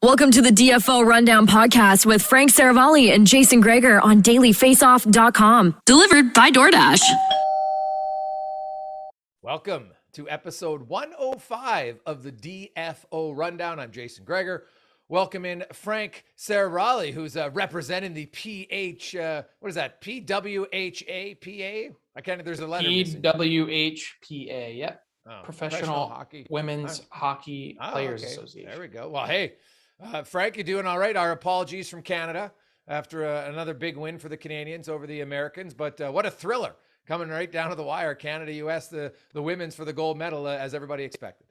Welcome to the DFO Rundown podcast with Frank Saravalli and Jason Strudwick on dailyfaceoff.com. Delivered by DoorDash. Welcome to episode 105 of the DFO Rundown. I'm Jason Strudwick. Welcome in Frank Saravalli, who's representing the what is that? PWHAPA? I can't, there's a letter missing. PWHPA, yep. Oh, Professional Hockey. Women's Hockey Players okay. Association. There we go. Well, hey, Frank, you doing all right? Our apologies from Canada after another big win for the Canadians over the Americans. But what a thriller coming right down to the wire. Canada, U.S., the women's for the gold medal, as everybody expected.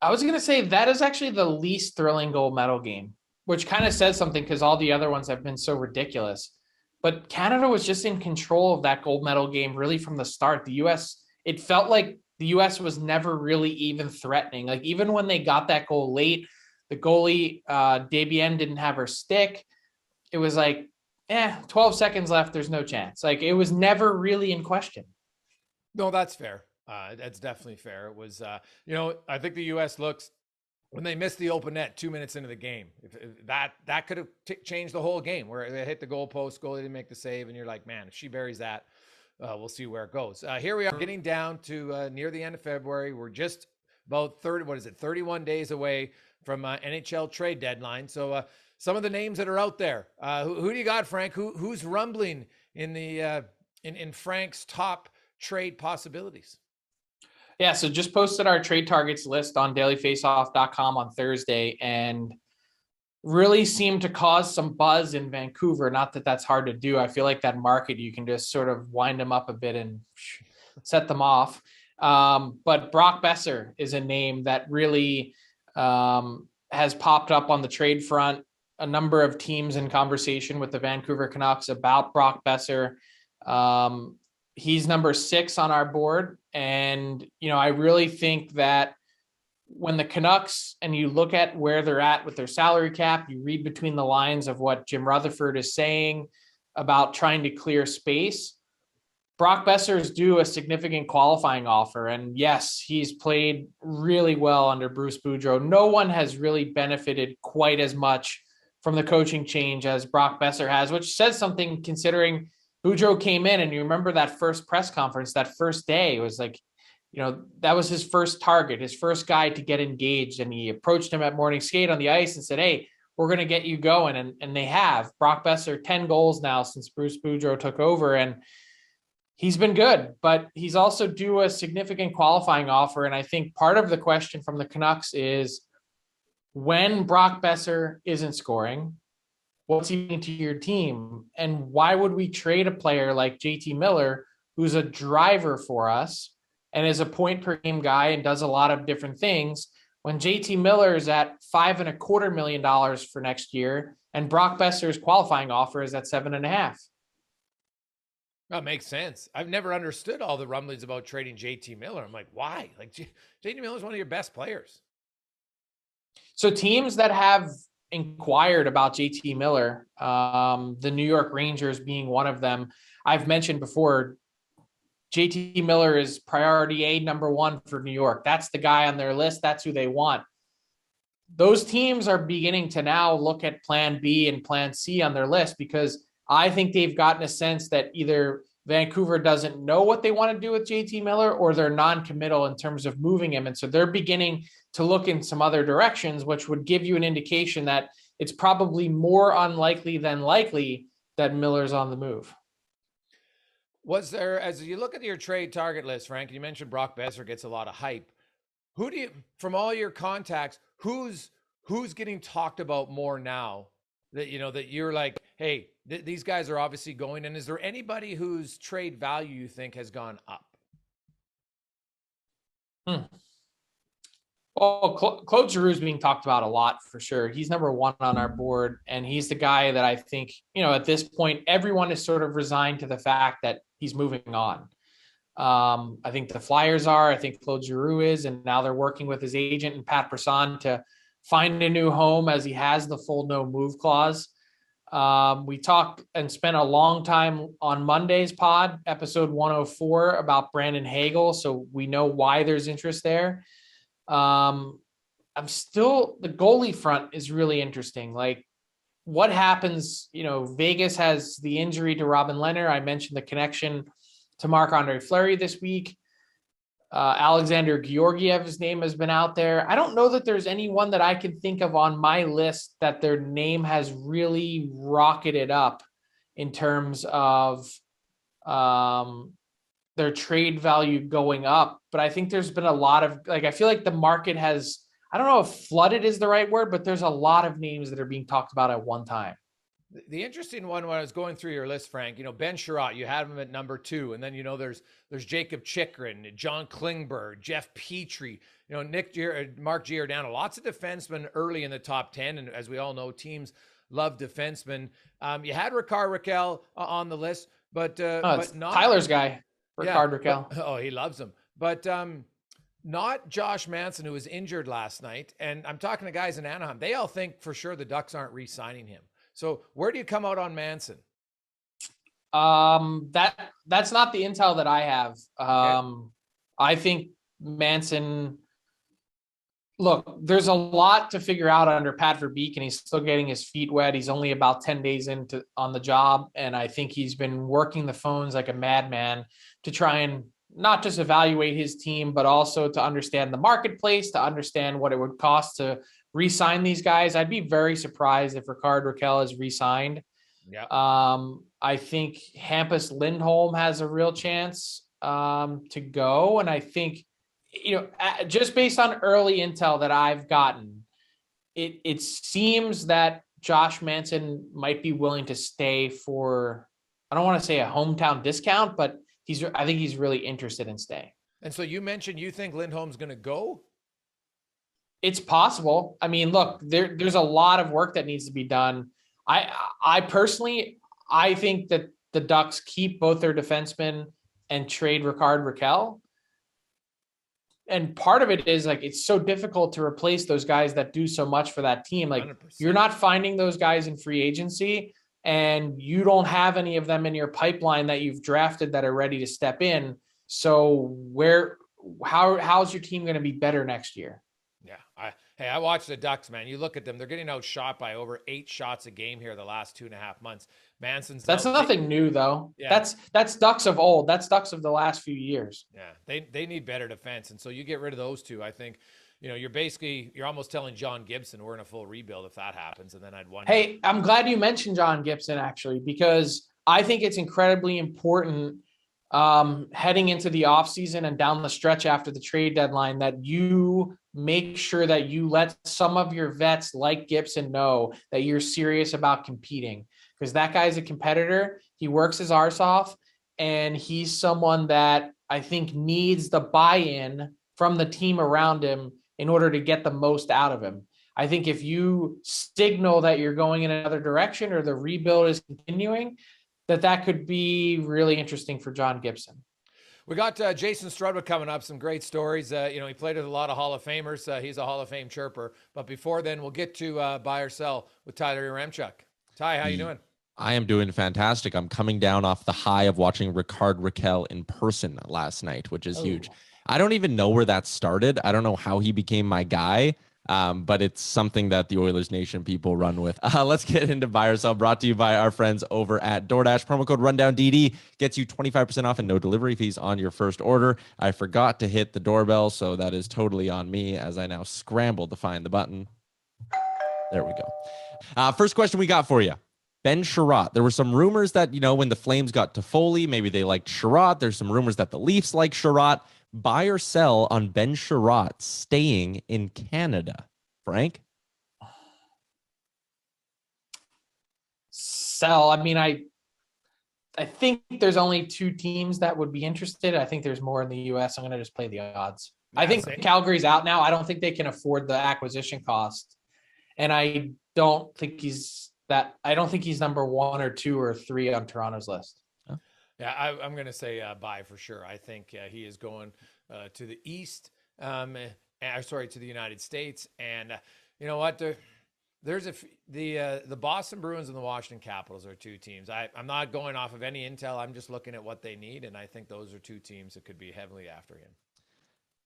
I was going to say that is actually the least thrilling gold medal game, which kind of says something because all the other ones have been so ridiculous. But Canada was just in control of that gold medal game really from the start. The U.S., it felt like the U.S. was never really even threatening. Like even when they got that goal late, the goalie, Debian, didn't have her stick. It was like, 12 seconds left. There's no chance. Like it was never really in question. No, that's fair. That's definitely fair. It was, I think the U.S. looks, when they missed the open net 2 minutes into the game, if that could have changed the whole game where they hit the goalpost, goalie didn't make the save. And you're like, man, if she buries that, we'll see where it goes. Here we are getting down to near the end of February. We're just about 31 days away from NHL trade deadline. So some of the names that are out there, who do you got, Frank? Who's rumbling in the in Frank's top trade possibilities? Yeah, so just posted our trade targets list on dailyfaceoff.com on Thursday and really seemed to cause some buzz in Vancouver. Not that that's hard to do. I feel like that market, you can just sort of wind them up a bit and set them off. But Brock Boeser is a name that really has popped up on the trade front. A number of teams in conversation with the Vancouver Canucks about Brock Boeser. He's number 6 on our board. And, I really think that when the Canucks, and you look at where they're at with their salary cap, you read between the lines of what Jim Rutherford is saying about trying to clear space. Brock Boeser is due a significant qualifying offer. And yes, he's played really well under Bruce Boudreau. No one has really benefited quite as much from the coaching change as Brock Boeser has, which says something considering Boudreau came in, and you remember that first press conference, that first day, it was like, that was his first target, his first guy to get engaged. And he approached him at morning skate on the ice and said, hey, we're going to get you going. And they have. Brock Boeser, 10 goals now since Bruce Boudreau took over. And he's been good, but he's also due a significant qualifying offer. And I think part of the question from the Canucks is when Brock Boeser isn't scoring, what's he mean to your team? And why would we trade a player like JT Miller, who's a driver for us and is a point per game guy and does a lot of different things, when JT Miller is at $5.25 million for next year and Brock Boeser's qualifying offer is at $7.5 million? That makes sense. I've never understood all the rumblings about trading JT Miller. I'm like, why? Like JT Miller is one of your best players. So teams that have inquired about JT Miller, the New York Rangers being one of them. I've mentioned before, JT Miller is priority A, number 1 for New York. That's the guy on their list. That's who they want. Those teams are beginning to now look at plan B and plan C on their list because I think they've gotten a sense that either Vancouver doesn't know what they want to do with JT Miller or they're non-committal in terms of moving him. And so they're beginning to look in some other directions, which would give you an indication that it's probably more unlikely than likely that Miller's on the move. Was there, as you look at your trade target list, Frank, you mentioned Brock Boeser gets a lot of hype. Who do you, from all your contacts, who's getting talked about more now that, that you're like, hey, these guys are obviously going? And is there anybody whose trade value you think has gone up? Well, Claude Giroux is being talked about a lot for sure. He's number 1 on our board. And he's the guy that I think, at this point, everyone is sort of resigned to the fact that he's moving on. I think the Flyers are, I think Claude Giroux is, and now they're working with his agent and Pat Brisson to find a new home as he has the full no move clause. We talked and spent a long time on Monday's pod, episode 104, about Brandon Hagel. So we know why there's interest there. the goalie front is really interesting. Like, what happens? Vegas has the injury to Robin Lehner. I mentioned the connection to Marc-Andre Fleury this week. Alexander Georgiev's name has been out there. I don't know that there's anyone that I can think of on my list that their name has really rocketed up in terms of their trade value going up. But I think there's been a lot of, I feel like the market has, I don't know if flooded is the right word, but there's a lot of names that are being talked about at one time. The interesting one when I was going through your list, Frank, Ben Chariot, you had him at number 2. And then, there's Jacob Chychrun, John Klingberg, Jeff Petrie, Mark Giordano, lots of defensemen early in the top 10. And as we all know, teams love defensemen. You had Rickard Rakell on the list, but not Tyler's guy, Rickard Rakell. Oh, he loves him. But not Josh Manson, who was injured last night. And I'm talking to guys in Anaheim. They all think for sure the Ducks aren't re-signing him. So where do you come out on Manson? That's not the intel that I have. Okay. I think Manson, look, there's a lot to figure out under Pat Verbeek, and he's still getting his feet wet. He's only about 10 days on the job. And I think he's been working the phones like a madman to try and not just evaluate his team, but also to understand the marketplace, to understand what it would cost to re-sign these guys. I'd be very surprised if Rickard Rakell is re-signed. Yeah. I think Hampus Lindholm has a real chance to go. And I think, just based on early intel that I've gotten, it seems that Josh Manson might be willing to stay for, I don't want to say a hometown discount, but I think he's really interested in staying. And so you mentioned you think Lindholm's going to go? It's possible. I mean, look, there's a lot of work that needs to be done. I personally, I think that the Ducks keep both their defensemen and trade Rickard Rakell. And part of it is it's so difficult to replace those guys that do so much for that team. 100%. You're not finding those guys in free agency, and you don't have any of them in your pipeline that you've drafted that are ready to step in. So how's your team going to be better next year? Yeah. I watched the Ducks, man. You look at them, they're getting outshot by over 8 shots a game here the last 2.5 months. That's nothing new though. Yeah. That's Ducks of old. That's Ducks of the last few years. Yeah. They need better defense. And so you get rid of those two. I think, you're almost telling John Gibson we're in a full rebuild if that happens. And then I'd wonder. Hey, I'm glad you mentioned John Gibson actually, because I think it's incredibly important heading into the offseason and down the stretch after the trade deadline that you make sure that you let some of your vets like Gibson know that you're serious about competing, because that guy's a competitor. He works his arse off, and he's someone that I think needs the buy-in from the team around him in order to get the most out of him. I think if you signal that you're going in another direction or the rebuild is continuing, that could be really interesting for John Gibson. We got Jason Strudwick coming up, some great stories. He played with a lot of Hall of Famers. He's a Hall of Fame chirper. But before then, we'll get to buy or sell with Tyler Yaremchuk. Ty, how you doing? I am doing fantastic. I'm coming down off the high of watching Rickard Rakell in person last night, which is huge. I don't even know where that started. I don't know how he became my guy. But it's something that the Oilers Nation people run with. Let's get into buy or sell, brought to you by our friends over at DoorDash. Promo code RUNDOWNDD gets you 25% off and no delivery fees on your first order. I forgot to hit the doorbell, so that is totally on me as I now scramble to find the button. There we go. First question we got for you. Ben Chariot. There were some rumors that, when the Flames got Toffoli, maybe they liked Chariot. There's some rumors that the Leafs like Chariot. Buy or sell on Ben Chariot staying in Canada? Frank? Sell. I mean, I think there's only 2 teams that would be interested. I think there's more in the U.S. I'm going to just play the odds. Yeah, I think Calgary's out now. I don't think they can afford the acquisition cost. And I don't think he's number 1 or 2 or 3 on Toronto's list. Yeah, I'm going to say buy for sure. I think he is going to the East, to the United States. And you know what? There's the Boston Bruins and the Washington Capitals are 2 teams. I'm not going off of any intel. I'm just looking at what they need. And I think those are 2 teams that could be heavily after him.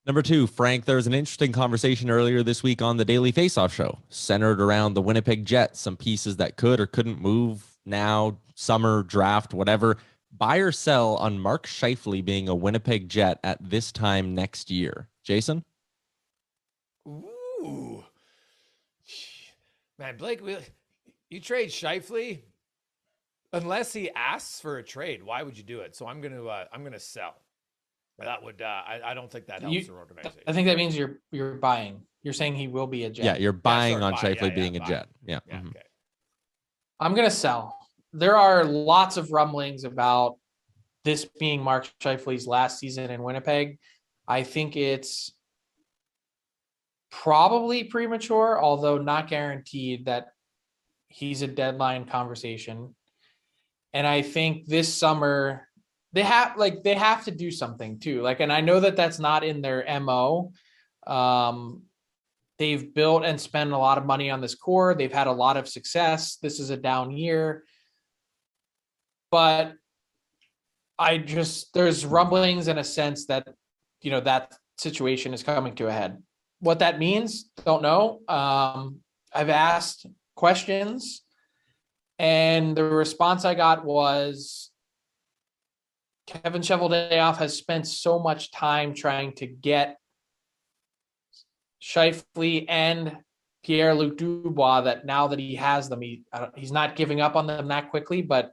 Number 2, Frank, there was an interesting conversation earlier this week on the Daily Faceoff show, centered around the Winnipeg Jets, some pieces that could or couldn't move now, summer, draft, whatever. Buy or sell on Mark Scheifele being a Winnipeg Jet at this time next year? Jason? Ooh. Man, Blake, you trade Scheifele unless he asks for a trade. Why would you do it? So I'm gonna sell. That would I don't think that helps your organization. I think that means you're buying. You're saying he will be a Jet. Yeah, you're buying on buy. Scheifele being a Jet. Yeah. Okay. I'm gonna sell. There are lots of rumblings about this being Mark Scheifele's last season in Winnipeg. I think it's probably premature, although not guaranteed, that he's a deadline conversation. And I think this summer they have to do something too. And I know that that's not in their MO. They've built and spent a lot of money on this core. They've had a lot of success. This is a down year. But there's rumblings in a sense that, that situation is coming to a head. What that means, don't know. I've asked questions, and the response I got was Kevin Cheveldayoff has spent so much time trying to get Scheifele and Pierre-Luc Dubois that now that he has them, he's not giving up on them that quickly. But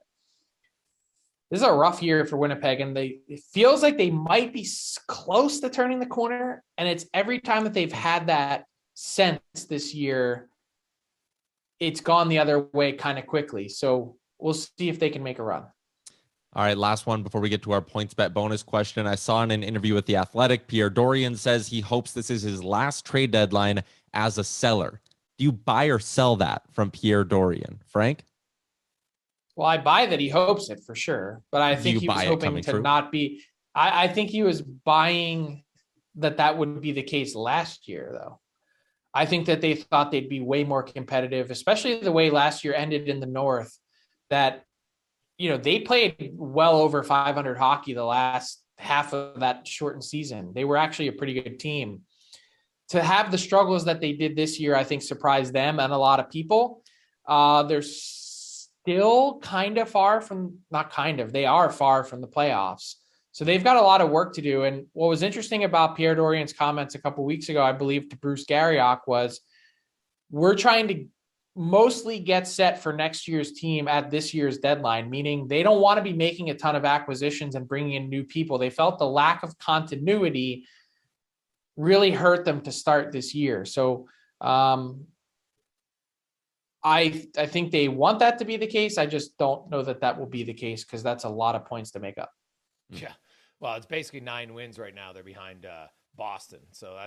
this is a rough year for Winnipeg, and it feels like they might be close to turning the corner. And it's every time that they've had that sense this year, it's gone the other way kind of quickly. So we'll see if they can make a run. All right, last one before we get to our points bet bonus question. I saw in an interview with The Athletic, Pierre Dorion says he hopes this is his last trade deadline as a seller. Do you buy or sell that from Pierre Dorion? Frank? Well, I buy that he hopes it for sure, but I think he was hoping to not be. I think he was buying that would be the case last year, though. I think that they thought they'd be way more competitive, especially the way last year ended in the North, that, they played well over 500 hockey the last half of that shortened season. They were actually a pretty good team. To have the struggles that they did this year, I think surprised them and a lot of people. They're still they are far from the playoffs. So they've got a lot of work to do. And what was interesting about Pierre Dorion's comments a couple of weeks ago, I believe, to Bruce Garriock was, we're trying to mostly get set for next year's team at this year's deadline, meaning they don't want to be making a ton of acquisitions and bringing in new people. They felt the lack of continuity really hurt them to start this year. So I think they want that to be the case. I just don't know that will be the case, because that's a lot of points to make up. Yeah. Well, it's basically 9 wins right now. They're behind Boston. So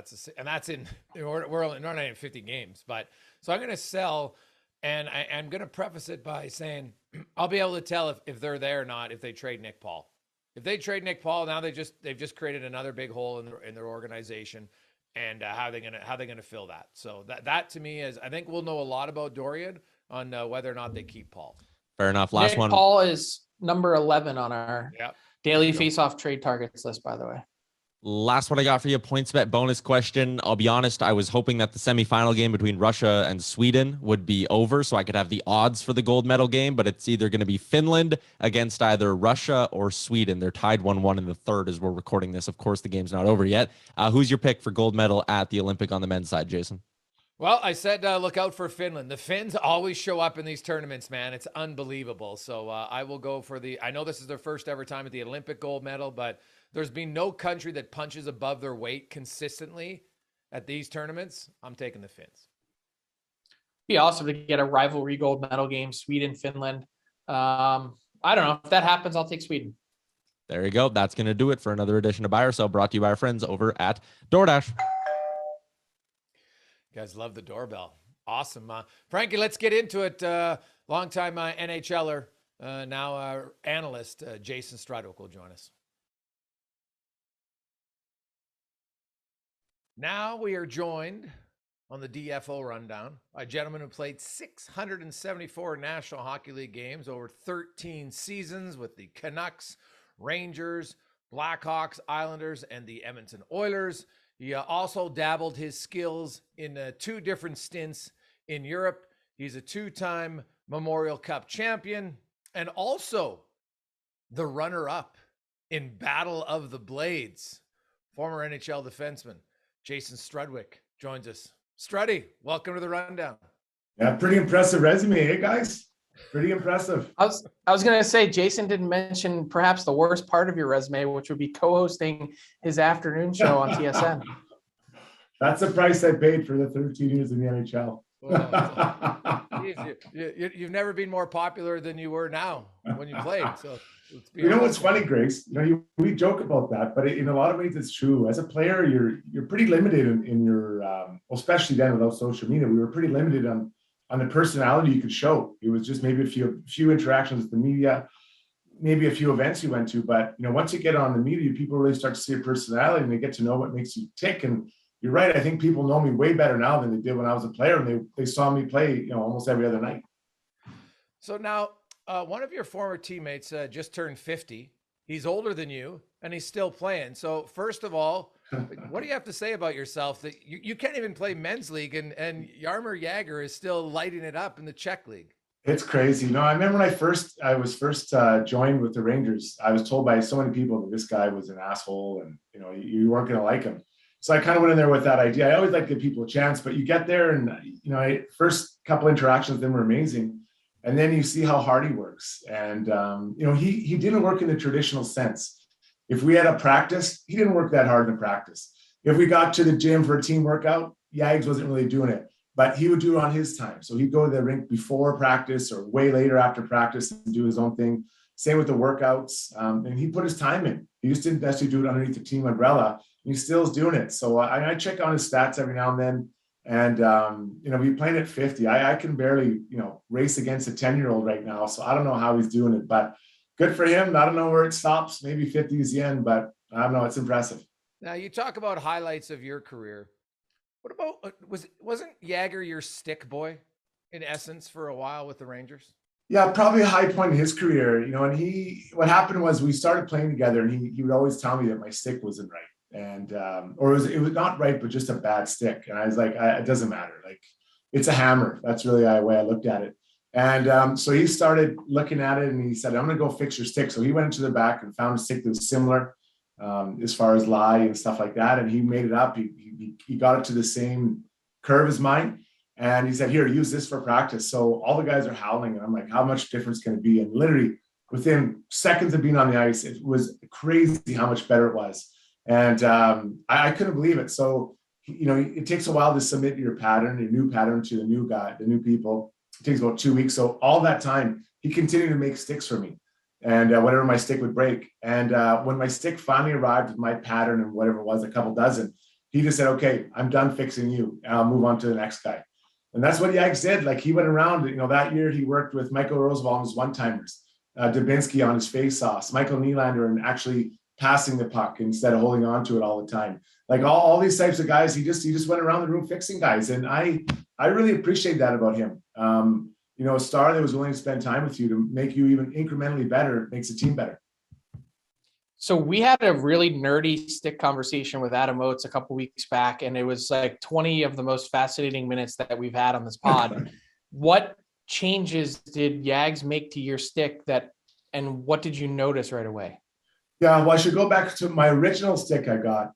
that's in, we're only not in 50 games, but so I'm going to sell, and I'm going to preface it by saying I'll be able to tell if they're there or not if they trade Nick Paul. If they trade Nick Paul, now they've just created another big hole in their organization, and how they gonna fill that. So that to me is, I think we'll know a lot about Dorion on whether or not they keep Paul. Fair enough. Last Nick one. Paul is number 11 on our daily face-off trade targets list, by the way. Last one I got for you, points bet bonus question. I'll be honest, I was hoping that the semifinal game between Russia and Sweden would be over so I could have the odds for the gold medal game, but it's either going to be Finland against either Russia or Sweden. They're tied 1-1 in the third as we're recording this. Of course, the game's not over yet. Who's your pick for gold medal at the Olympic on the men's side, Jason? Well, I said look out for Finland. The Finns always show up in these tournaments, man. It's unbelievable. So I will go for I know this is their first ever time at the Olympic gold medal, but there's been no country that punches above their weight consistently at these tournaments. I'm taking the Finns. Be awesome to get a rivalry gold medal game, Sweden, Finland. I don't know. If that happens, I'll take Sweden. There you go. That's going to do it for another edition of Buy or Sell, brought to you by our friends over at DoorDash. You guys love the doorbell. Awesome. Frankie, let's get into it. Longtime NHLer, now analyst, Jason Strudwick will join us. Now we are joined on the DFO Rundown by a gentleman who played 674 National Hockey League games over 13 seasons with the Canucks, Rangers, Blackhawks, Islanders, and the Edmonton Oilers. He also dabbled his skills in 2 different stints in Europe. He's a 2-time Memorial Cup champion and also the runner-up in Battle of the Blades. Former NHL defenseman Jason Strudwick joins us. Struddy, welcome to the Rundown. Yeah, pretty impressive resume, eh, guys? Pretty impressive. I was going to say, Jason didn't mention perhaps the worst part of your resume, which would be co-hosting his afternoon show on TSN. That's the price I paid for the 13 years in the NHL. You've never been more popular than you were now when you played. So you know what's funny, Grace? You know, we joke about that, but in a lot of ways, it's true. As a player, you're pretty limited in your, especially then without social media, we were pretty limited on the personality you could show. It was just maybe a few interactions with the media, maybe a few events you went to. But you know, once you get on the media, people really start to see your personality and they get to know what makes you tick. And you're right. I think people know me way better now than they did when I was a player, and they saw me play, you know, almost every other night. So now, one of your former teammates just turned 50. He's older than you, and he's still playing. So first of all, what do you have to say about yourself that you can't even play men's league, and Jaromir Jagr is still lighting it up in the Czech league? It's crazy. You know, I remember when I was first joined with the Rangers, I was told by so many people that this guy was an asshole and, you know, you weren't going to like him. So I kind of went in there with that idea. I always like to give people a chance, but you get there and, you know, first couple interactions with him were amazing. And then you see how hard he works. And, you know, he didn't work in the traditional sense. If we had a practice, he didn't work that hard in practice. If we got to the gym for a team workout, Yags wasn't really doing it, but he would do it on his time. So he'd go to the rink before practice or way later after practice and do his own thing. Same with the workouts. And he put his time in. He just didn't necessarily do it underneath the team umbrella. He still is doing it. So I check on his stats every now and then. And, you know, we playing at 50. I can barely, you know, race against a 10-year-old right now. So I don't know how he's doing it, but good for him. I don't know where it stops. Maybe 50 is the end, but I don't know. It's impressive. Now, you talk about highlights of your career. What about, wasn't Jagr your stick boy in essence for a while with the Rangers? Yeah, probably a high point in his career, you know, and what happened was we started playing together and he would always tell me that my stick wasn't right. And, or it was not right, but just a bad stick. And I was like, it doesn't matter. Like, it's a hammer. That's really the way I looked at it. And so he started looking at it and he said, I'm going to go fix your stick. So he went into the back and found a stick that was similar as far as lie and stuff like that. And he made it up. He got it to the same curve as mine. And he said, here, use this for practice. So all the guys are howling. And I'm like, how much difference can it be? And literally within seconds of being on the ice, it was crazy how much better it was. And I couldn't believe it. So, you know, it takes a while to submit your new pattern to the new guy, the new people. It takes about 2 weeks. So all that time, he continued to make sticks for me. And whenever my stick would break. And when my stick finally arrived with my pattern and whatever it was, a couple dozen, he just said, okay, I'm done fixing you. And I'll move on to the next guy. And that's what Yags did. Like, he went around, you know, that year he worked with Michael Roosevelt on his one-timers, Dubinsky on his face-offs, Michael Nylander, and actually passing the puck instead of holding on to it all the time. Like all these types of guys, he just went around the room fixing guys. And I really appreciate that about him. You know, a star that was willing to spend time with you to make you even incrementally better makes the team better. So we had a really nerdy stick conversation with Adam Oates a couple weeks back, and it was like 20 of the most fascinating minutes that we've had on this pod. What changes did Yags make to your stick and what did you notice right away? Yeah, well, I should go back to my original stick I got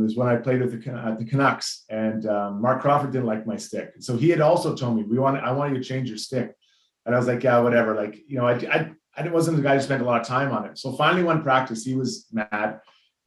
is when I played with the Canucks, and Mark Crawford didn't like my stick. So he had also told me, I want you to change your stick. And I was like, yeah, whatever. Like, you know, I wasn't the guy who spent a lot of time on it. So finally one practice, he was mad.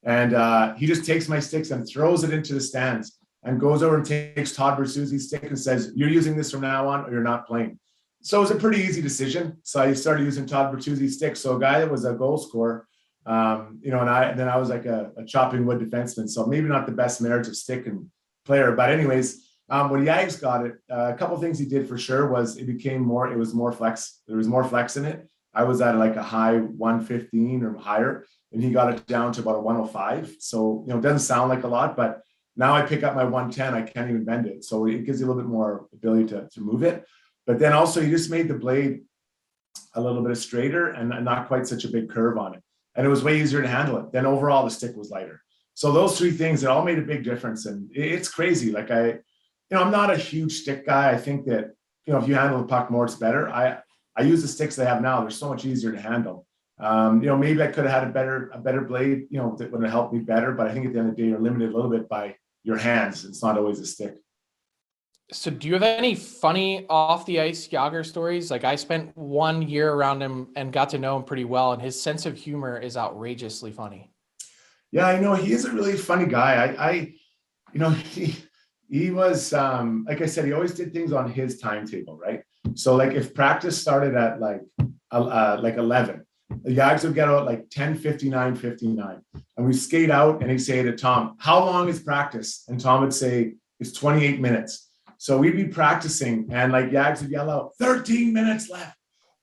And he just takes my sticks and throws it into the stands and goes over and takes Todd Bertuzzi's stick and says, you're using this from now on or you're not playing. So it was a pretty easy decision. So I started using Todd Bertuzzi's stick. So a guy that was a goal scorer, you know, and then I was like a chopping wood defenseman. So maybe not the best marriage of stick and player, but anyways, when Yags got it, a couple of things he did for sure was it was more flex. There was more flex in it. I was at like a high 115 or higher, and he got it down to about a 105. So, you know, it doesn't sound like a lot, but now I pick up my 110, I can't even bend it. So it gives you a little bit more ability to move it. But then also he just made the blade a little bit straighter and not quite such a big curve on it. And it was way easier to handle it. Then overall the stick was lighter. So those three things, it all made a big difference. And it's crazy. Like I'm not a huge stick guy. I think that, if you handle the puck more, it's better. I use the sticks they have now. They're so much easier to handle. Maybe I could have had a better blade, that would have helped me better. But I think at the end of the day, you're limited a little bit by your hands. It's not always a stick. So do you have any funny off the ice Jagr stories? Like, I spent 1 year around him and got to know him pretty well, and his sense of humor is outrageously funny. Yeah, he is a really funny guy. He was, like I said, he always did things on his timetable, right? So like if practice started at like 11, the Yags would get out like 10:59, and we skate out, and he'd say to Tom, "How long is practice?" And Tom would say, "It's 28 minutes." So we'd be practicing, and like Yags would yell out, 13 minutes left.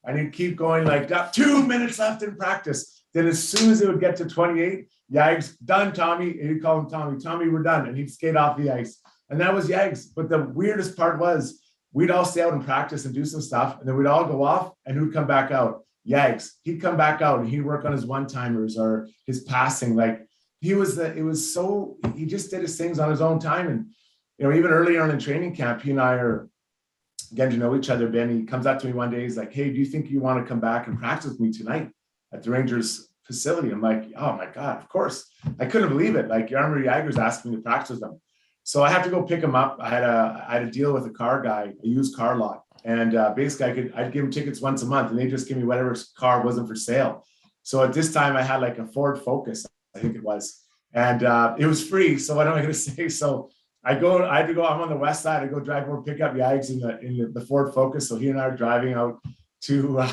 And he'd keep going like, 2 minutes left in practice. Then as soon as it would get to 28, Yags, "Done, Tommy." And he'd call him Tommy. "Tommy, we're done." And he'd skate off the ice. And that was Yags. But the weirdest part was we'd all stay out and practice and do some stuff. And then we'd all go off, and who'd come back out? Yags. He'd come back out, and he'd work on his one-timers or his passing. Like he just did his things on his own time. And, even earlier on in training camp, he and I are getting to know each other. Ben, he comes up to me one day. He's like, "Hey, do you think you want to come back and practice with me tonight at the Rangers facility?" I'm like, "Oh my God, of course." I couldn't believe it. Like Jaromir Jagr's asking me to practice with them. So I had to go pick him up. I had a deal with a car guy, a used car lot. And basically I'd give him tickets once a month, and they just give me whatever car wasn't for sale. So at this time I had like a Ford Focus, I think it was. And it was free. So what am I going to say? So I had to go, I'm on the west side. I go drive over, pick up Yags in the Ford Focus. So he and I are driving out to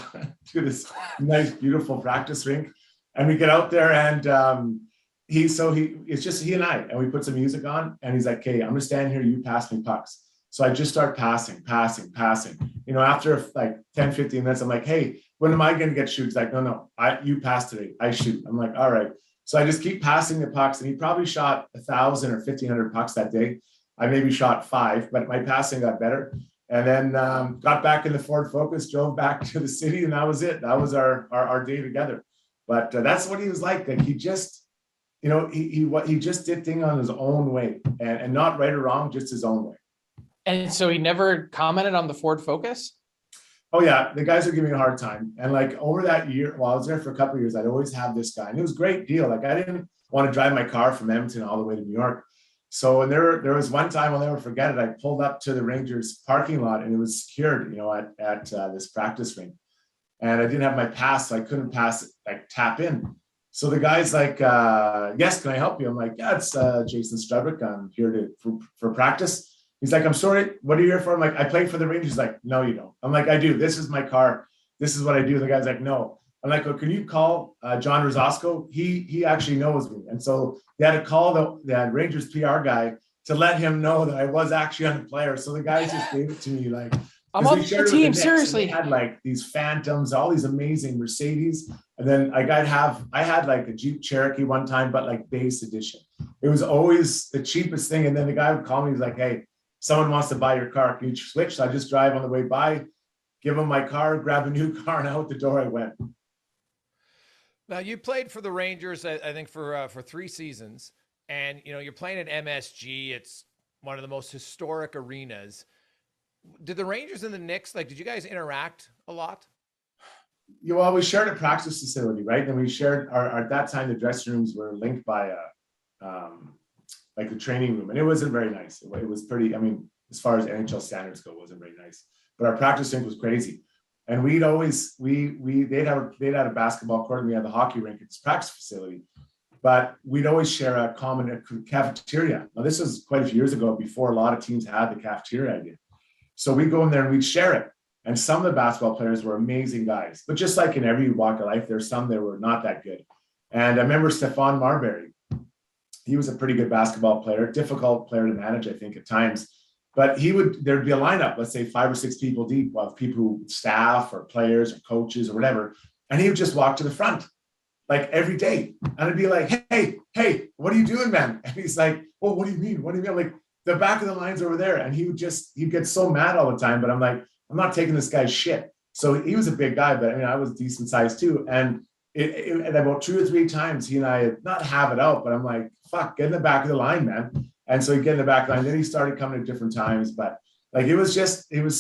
this nice, beautiful practice rink. And we get out there, and it's just he and I, and we put some music on, and he's like, "Okay, I'm gonna stand here, you pass me pucks." So I just start passing. After like 10, 15 minutes, I'm like, "Hey, when am I gonna get shoot?" He's like, No, you pass today, I shoot." I'm like, "All right." So I just keep passing the pucks, and he probably shot 1,000 or 1,500 pucks that day. I maybe shot 5, but my passing got better. And then got back in the Ford Focus, drove back to the city, and that was it. That was our day together. But that's what he was like. Like he just, he just did things on his own way, and not right or wrong, just his own way. And so he never commented on the Ford Focus? Oh yeah, the guys are giving me a hard time. And like over that year, while I was there for a couple of years, I'd always have this guy, and it was a great deal. Like I didn't want to drive my car from Edmonton all the way to New York. So there was one time, I'll never forget it. I pulled up to the Rangers parking lot, and it was secured, at this practice rink. And I didn't have my pass, so I couldn't tap in. So the guy's like, "Yes, can I help you?" I'm like, "Yeah, it's Jason Strudwick. I'm here for practice." He's like, "I'm sorry, what are you here for?" I'm like, "I played for the Rangers." He's like, "No, you don't." I'm like, "I do. This is my car. This is what I do." The guy's like, "No." I'm like, "Well, can you call John Rosasco? He actually knows me." And so they had to call the Rangers PR guy to let him know that I was actually on the player. So the guys just gave it to me like, "I'm on the team, seriously." They had like these Phantoms, all these amazing Mercedes. And then I had like a Jeep Cherokee one time, but like base edition. It was always the cheapest thing. And then the guy would call me, he's like, "Hey, someone wants to buy your car. Can you switch?" So I just drive on the way by, give him my car, grab a new car, and out the door I went. Now you played for the Rangers, I think for 3 seasons, and you're playing at MSG. It's one of the most historic arenas. Did the Rangers and the Knicks, did you guys interact a lot? Well, we shared a practice facility, right? And we shared at that time, the dressing rooms were linked by the training room, and it wasn't very nice. It was pretty, as far as NHL standards go, it wasn't very nice, but our practice rink was crazy. And they'd had a basketball court, and we had the hockey rink at this practice facility, but we'd always share a common cafeteria. Now this was quite a few years ago, before a lot of teams had the cafeteria idea. So we'd go in there and we'd share it. And some of the basketball players were amazing guys, but just like in every walk of life, there's some that were not that good. And I remember Stephon Marbury. He was a pretty good basketball player, difficult player to manage, I think, at times. But there'd be a lineup, let's say 5 or 6 people deep, of people who staff or players or coaches or whatever. And he would just walk to the front, like every day. And I'd be like, hey, what are you doing, man? And he's like, "Well, what do you mean? What do you mean?" I'm like, "The back of the line's over there." And he'd get so mad all the time. But I'm like, I'm not taking this guy's shit. So he was a big guy, but I was decent sized too. And and about 2 or 3 times he and I not have it out, but I'm like, fuck, get in the back of the line, man. And so he get in the back line. Then he started coming at different times, but like it was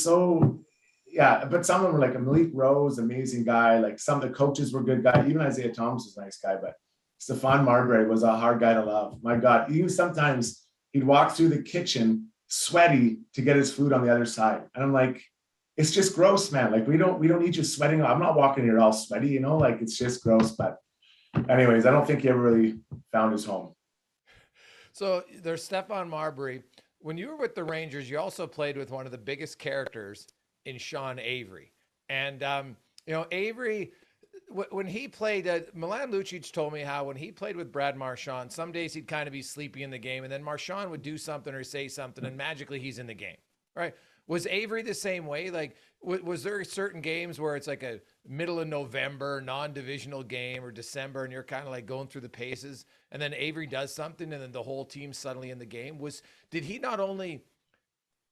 so, yeah. But some of them were like Malik Rose, amazing guy. Like some of the coaches were good guys. Even Isaiah Thomas was a nice guy, but Stephon Marbury was a hard guy to love. My God, even sometimes he'd walk through the kitchen sweaty to get his food on the other side, and I'm like, it's just gross, man. Like we don't need you sweating. I'm not walking here all sweaty, you know. Like it's just gross. But anyways, I don't think he ever really found his home. So there's Stephon Marbury. When you were with the Rangers, you also played with one of the biggest characters in Sean Avery. And, Avery, when he played, Milan Lucic told me how when he played with Brad Marchand, some days he'd kind of be sleepy in the game, and then Marchand would do something or say something, and magically he's in the game, right? Was Avery the same way? Like, was there certain games where it's like a middle of November, non-divisional game, or December, and you're kind of like going through the paces, and then Avery does something, and then the whole team's suddenly in the game? Did he not only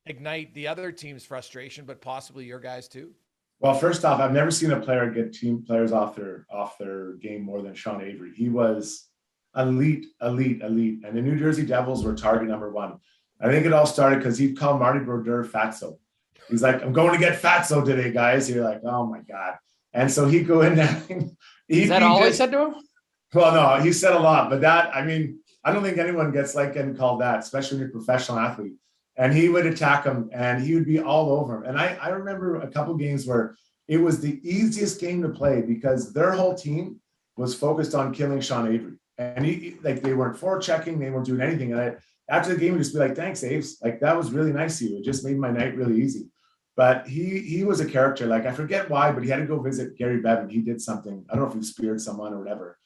ignite the other team's frustration, but possibly your guys too? Well, first off, I've never seen a player get team players off their game more than Sean Avery. He was elite. And the New Jersey Devils were target number 1. I think it all started because he'd call Marty Brodeur Fatso. He's like, I'm going to get Fatso today, guys. You're like, oh my God. And so he'd go in there. Is that all he said to him? Well, no, he said a lot, but I don't think anyone gets like getting called that, especially when you're a professional athlete. And he would attack him and he would be all over him. And I remember a couple games where it was the easiest game to play because their whole team was focused on killing Sean Avery. And they weren't forechecking, they weren't doing anything. And after the game, we'd just be like, thanks, Aves. Like, that was really nice of you. It just made my night really easy. But he was a character. Like, I forget why, but he had to go visit Gary Bevan. He did something. I don't know if he speared someone or whatever.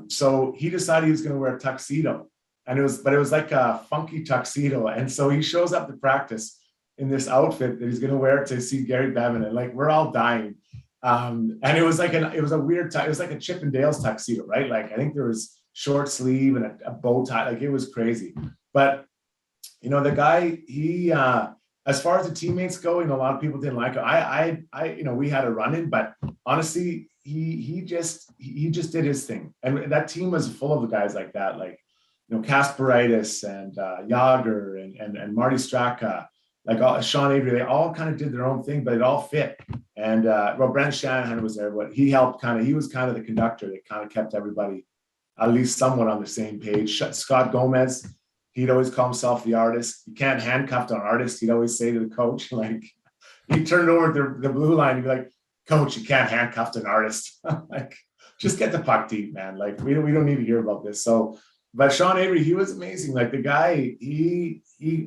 So he decided he was going to wear a tuxedo. And it was like a funky tuxedo. And so he shows up to practice in this outfit that he's going to wear to see Gary Bevan. And like, we're all dying. And it was like it was like a Chip and Dale's tuxedo, right? Like, I think there was short sleeve and a bow tie. Like, it was crazy. But, the guy, he, as far as the teammates go, a lot of people didn't like him. We had a run-in, but honestly, he just did his thing. And that team was full of the guys like that, like, Kasparaitis and Jagr and Marty Straka, like Sean Avery. They all kind of did their own thing, but it all fit. And Brent Shanahan was there, but he helped he was kind of the conductor that kind of kept everybody at least somewhat on the same page. Scott Gomez, he'd always call himself the artist. You can't handcuff an artist. He'd always say to the coach, like, he'd turn over the blue line. He'd be like, Coach, you can't handcuff an artist. Like, just get the puck deep, man. Like, we don't need to hear about this. So, but Sean Avery, he was amazing. Like, the guy,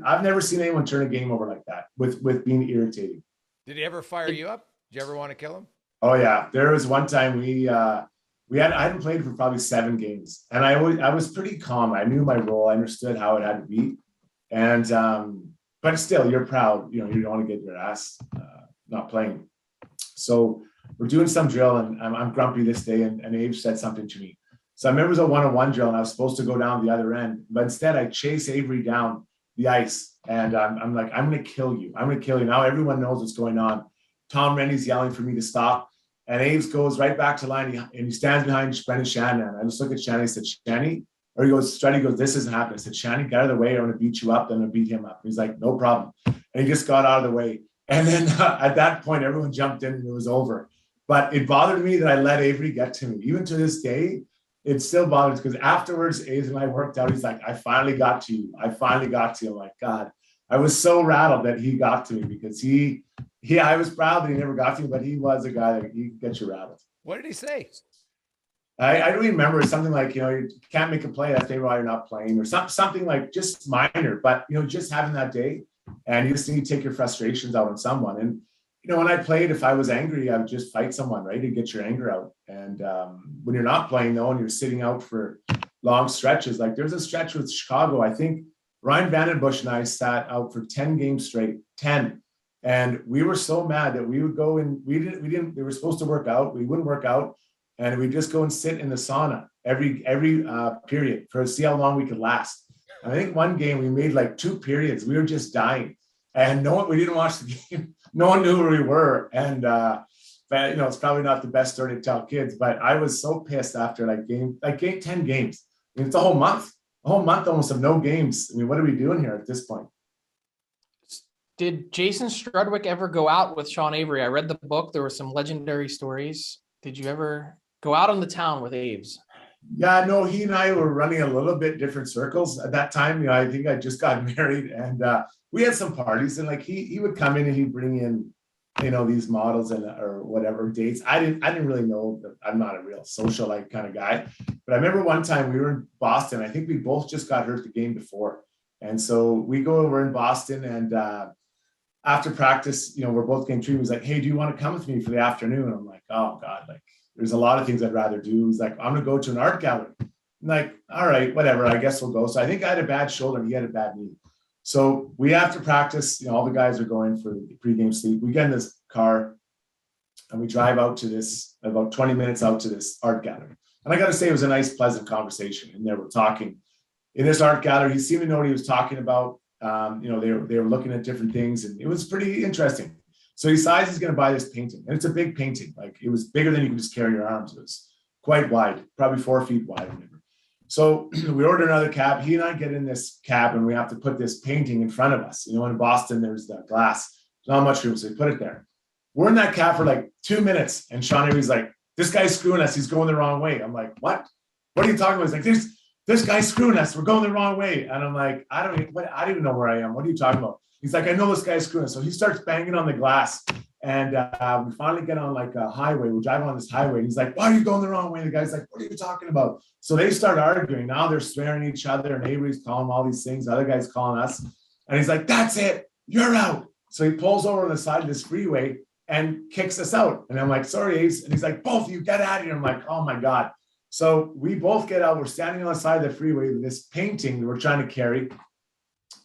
I've never seen anyone turn a game over like that with being irritating. Did he ever fire you up? Did you ever want to kill him? Oh yeah. There was one time I hadn't played for probably 7 games, and I was pretty calm. I knew my role. I understood how it had to be. And, but still, you're proud, you don't want to get your ass not playing. So we're doing some drill, and I'm grumpy this day, and Abe said something to me. So I remember it was a 1-on-1 drill, and I was supposed to go down the other end, but instead I chase Avery down the ice, and I'm like, I'm going to kill you. I'm going to kill you. Now everyone knows what's going on. Tom Rennie's yelling for me to stop, and Aves goes right back to line, and he stands behind Brendan Shanahan. I just look at Shanny, I said, Shanny, or he goes, Struddy goes, this isn't happening. I said, Shanny, get out of the way. I'm going to beat you up. Then I'm going to beat him up. He's like, no problem. And he just got out of the way. And then at that point, everyone jumped in and it was over. But it bothered me that I let Avery get to me. Even to this day, it still bothers because afterwards, Aves and I worked out. He's like, I finally got to you. I finally got to you. I'm like, God, I was so rattled that he got to me because I was proud that he never got to me, but he was a guy that he gets you rattled. What did he say? I don't even remember. Something like, you can't make a play. That's maybe why you're not playing, or something like just minor, but, just having that day, and you just need to take your frustrations out on someone. And, when I played, if I was angry, I would just fight someone, right? To get your anger out. And when you're not playing though, and you're sitting out for long stretches, like there's a stretch with Chicago, I think Ryan Vandenbush and I sat out for 10 games straight, 10. And we were so mad that we would go and we were supposed to work out. We wouldn't work out. And we'd just go and sit in the sauna every period to see how long we could last. And I think one game we made like 2 periods. We were just dying. And we didn't watch the game. No one knew where we were. And but it's probably not the best story to tell kids, but I was so pissed after 10 games. I mean, it's a whole month almost of no games. I mean, what are we doing here at this point? Did Jason Strudwick ever go out with Sean Avery? I read the book. There were some legendary stories. Did you ever go out on the town with Aves? Yeah, no, he and I were running a little bit different circles at that time. I think I just got married, and we had some parties, and like he would come in and he'd bring in, these models or whatever dates. I didn't really know that I'm not a real socialite kind of guy, but I remember one time we were in Boston. I think we both just got hurt the game before, and so we go over in Boston, and after practice, we're both getting treated. He was like, "Hey, do you want to come with me for the afternoon?" I'm like, "Oh God, like there's a lot of things I'd rather do." He's like, "I'm gonna go to an art gallery." I'm like, "All right, whatever. I guess we'll go." So I think I had a bad shoulder and he had a bad knee. So we, after practice, all the guys are going for the pregame sleep. We get in this car and we drive out to this, about 20 minutes out to this art gallery. And I got to say, it was a nice, pleasant conversation. And they were talking in this art gallery. He seemed to know what he was talking about. They were looking at different things, and it was pretty interesting. So he decides he's going to buy this painting, and it's a big painting. Like, it was bigger than you could just carry your arms. It was quite wide, probably 4 feet wide. Or whatever. So we order another cab. He and I get in this cab, and we have to put this painting in front of us. In Boston, there's the glass, not much room, so we put it there. We're in that cab for like 2 minutes, and Sean Avery's like, "This guy's screwing us. He's going the wrong way." I'm like, "What? What are you talking about?" He's like, this guy's screwing us. We're going the wrong way. And I'm like, I don't even know where I am. What are you talking about? He's like, "I know this guy's screwing us." So he starts banging on the glass. And we finally get on like a highway. We're driving on this highway. And he's like, "Why are you going the wrong way?" The guy's like, "What are you talking about?" So they start arguing. Now they're swearing at each other. And Avery's calling them all these things. The other guy's calling us. And he's like, "That's it. You're out." So he pulls over on the side of this freeway and kicks us out. And I'm like, "Sorry, Ace." And he's like, "Both of you, get out of here." I'm like, "Oh my God." So we both get out. We're standing on the side of the freeway with this painting that we're trying to carry.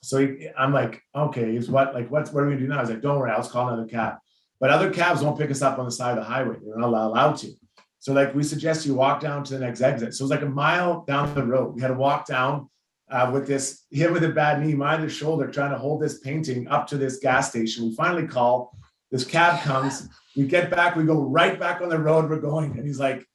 So I'm like, "Okay, what are we gonna do now?" He's like, "Don't worry, I'll just call another cab." But other cabs won't pick us up on the side of the highway. They're not allowed to. So we suggest you walk down to the next exit. So it was like a mile down the road. We had to walk down with him with a bad knee, mind his shoulder, trying to hold this painting up to this gas station. We finally call. This cab comes. We get back. We go right back on the road we're going. And he's like,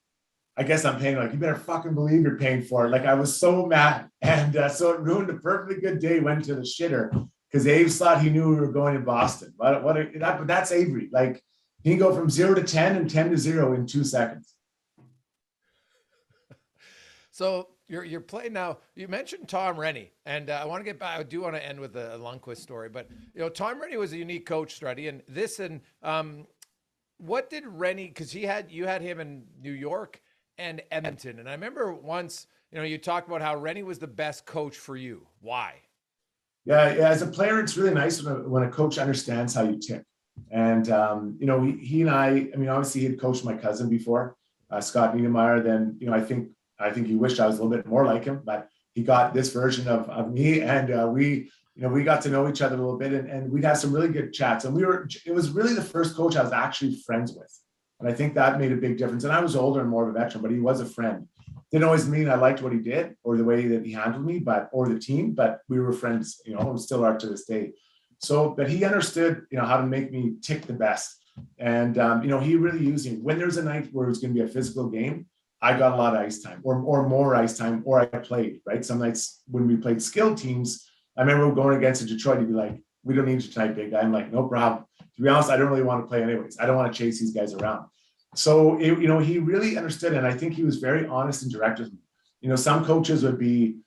"I guess I'm paying." Like, "You better fucking believe you're paying for it." Like, I was so mad. And so it ruined a perfectly good day, went to the shitter. Because Aves thought he knew we were going to Boston. But that's Avery. Like, he can go from 0 to 10 and 10 to 0 in 2 seconds. So you're playing now. You mentioned Tom Rennie, and I want to get back. I do want to end with a Lundqvist story, but Tom Rennie was a unique coach, Struddy, and what did Rennie? Because you had him in New York and Edmonton, and I remember once you talked about how Rennie was the best coach for you. Why? Yeah, as a player, it's really nice when a coach understands how you tick. And, he and I mean, obviously he had coached my cousin before, Scott Niedermeyer. Then, I think he wished I was a little bit more like him, but he got this version of me. And we got to know each other a little bit, and we'd have some really good chats. And it was really the first coach I was actually friends with. And I think that made a big difference. And I was older and more of a veteran, but he was a friend. Didn't always mean I liked what he did or the way that he handled me, or the team, but we were friends, and still are to this day. So, but he understood, how to make me tick the best. And, he really used me. When there's a night where it was going to be a physical game, I got a lot of ice time or more ice time, or I played, right? Some nights when we played skill teams, I remember going against Detroit, he'd be like, "We don't need you tonight, big guy." I'm like, "No problem." To be honest, I don't really want to play anyways. I don't want to chase these guys around. So, he really understood. And I think he was very honest and direct with me. Some coaches they'd be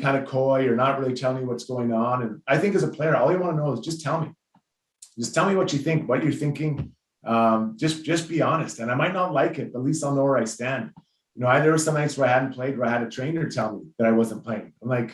kind of coy or not really telling you what's going on. And I think as a player, all you want to know is just tell me. Just tell me what you think, what you're thinking. Just be honest. And I might not like it, but at least I'll know where I stand. There were some nights where I hadn't played, where I had a trainer tell me that I wasn't playing. I'm like,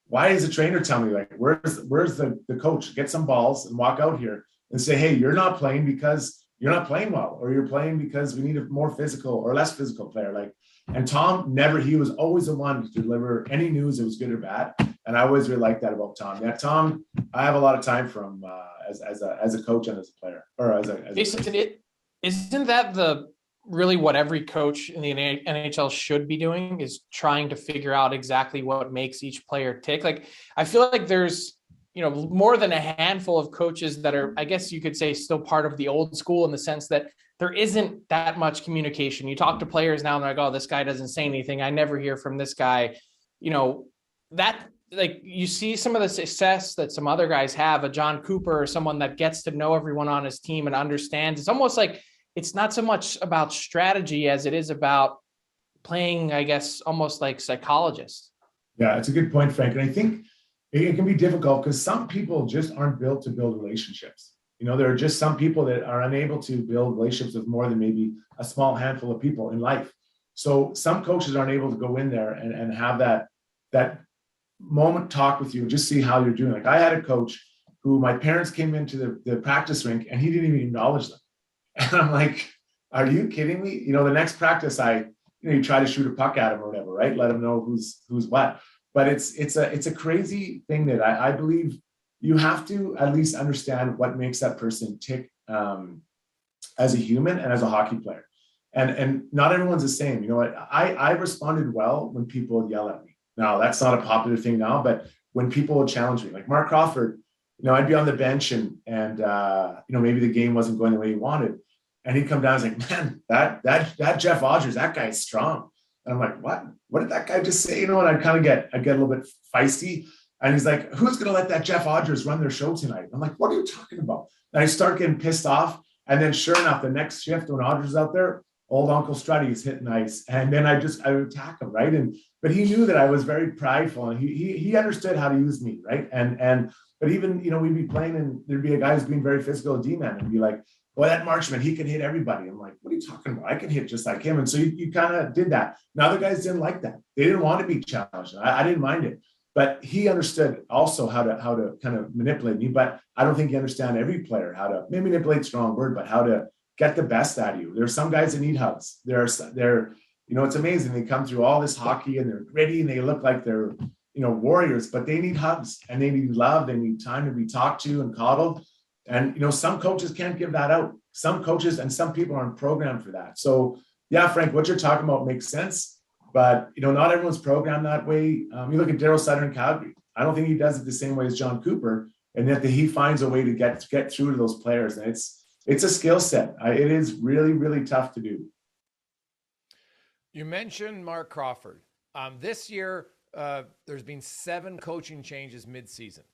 why does a trainer tell me, like, where's the coach? Get some balls and walk out here and say, "Hey, you're not playing because you're not playing well, or you're playing because we need a more physical or less physical player." And Tom he was always the one to deliver any news that was good or bad. And I always really liked that about Tom. Yeah, Tom, I have a lot of time for him as a coach and as a player, or Isn't that really what every coach in the NHL should be doing, is trying to figure out exactly what makes each player tick? Like, I feel like there's more than a handful of coaches that are, I guess you could say, still part of the old school, in the sense that there isn't that much communication. You talk to players now and they're like, oh, this guy doesn't say anything. I never hear from this guy. That, like, you see some of the success that some other guys have, a John Cooper or someone that gets to know everyone on his team and understands. It's almost like it's not so much about strategy as it is about playing, I guess, almost like psychologists. Yeah, it's a good point, Frank. And I think it can be difficult because some people just aren't built to build relationships. There are just some people that are unable to build relationships with more than maybe a small handful of people in life. So some coaches aren't able to go in there and have that moment talk with you and just see how you're doing. Like, I had a coach who my parents came into the practice rink and he didn't even acknowledge them. And I'm like, are you kidding me? The next practice you try to shoot a puck at him or whatever, right? Let him know who's what. But it's a crazy thing that I believe you have to at least understand what makes that person tick as a human and as a hockey player. And not everyone's the same. I responded well when people would yell at me. Now, that's not a popular thing now, but when people would challenge me, like Mark Crawford, I'd be on the bench and maybe the game wasn't going the way he wanted. And he'd come down and was like, man, that Jeff Odgers, that guy's strong. And I'm like, what did that guy just say? And I'd get a little bit feisty. And he's like, who's going to let that Jeff Odgers run their show tonight? I'm like, what are you talking about? And I start getting pissed off. And then sure enough, the next shift when Odgers is out there, old Uncle Struddy is hitting ice. And then I would attack him, right? But he knew that I was very prideful and he understood how to use me, right? But even, we'd be playing and there'd be a guy who's being very physical, a D-man, and be like, boy, that Marchman, he can hit everybody. I'm like, what are you talking about? I can hit just like him. And so you kind of did that. Now, other guys didn't like that. They didn't want to be challenged. I didn't mind it. But he understood also how to kind of manipulate me. But I don't think he understands every player, how to, maybe manipulate, strong word, but how to get the best out of you. There's some guys that need hugs. They're it's amazing. They come through all this hockey and they're gritty and they look like they're, warriors, but they need hugs and they need love. They need time to be talked to and coddled. And, some coaches can't give that out. Some coaches and some people aren't programmed for that. So yeah, Frank, what you're talking about makes sense, but, not everyone's programmed that way. You look at Daryl Sutter in Calgary. I don't think he does it the same way as John Cooper, and yet he finds a way to get through to those players. And it's a skill set. It is really, really tough to do. You mentioned Mark Crawford. This year, there's been 7 coaching changes mid-season.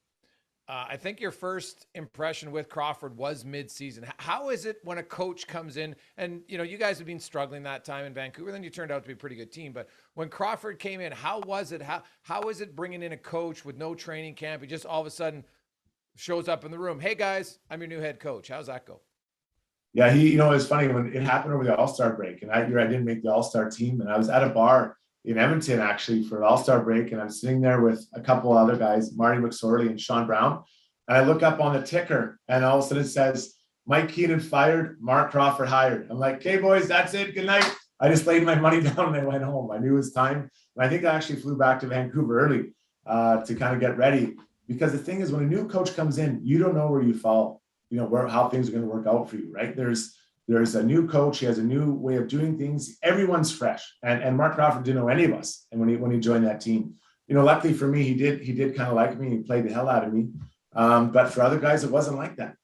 I think your first impression with Crawford was mid-season. How is it when a coach comes in and, you guys have been struggling that time in Vancouver, then you turned out to be a pretty good team. But when Crawford came in, how was it? How is it bringing in a coach with no training camp? He just all of a sudden shows up in the room. Hey guys, I'm your new head coach. How's that go? Yeah, it's funny when it happened over the All-Star break, and that year I didn't make the All-Star team, and I was at a bar in Edmonton actually for the All-Star break, and I'm sitting there with a couple of other guys, Marty McSorley and Sean Brown, and I look up on the ticker, and all of a sudden it says, Mike Keenan fired, Mark Crawford hired. I'm like, okay, boys, that's it. Good night. I just laid my money down and I went home. I knew it was time. And I think I actually flew back to Vancouver early to kind of get ready, because the thing is, when a new coach comes in, you don't know where you fall, how things are going to work out for you, right? There's a new coach. He has a new way of doing things. Everyone's fresh. And Mark Crawford didn't know any of us. And when he joined that team, luckily for me, he did kind of like me. He played the hell out of me. But for other guys, it wasn't like that.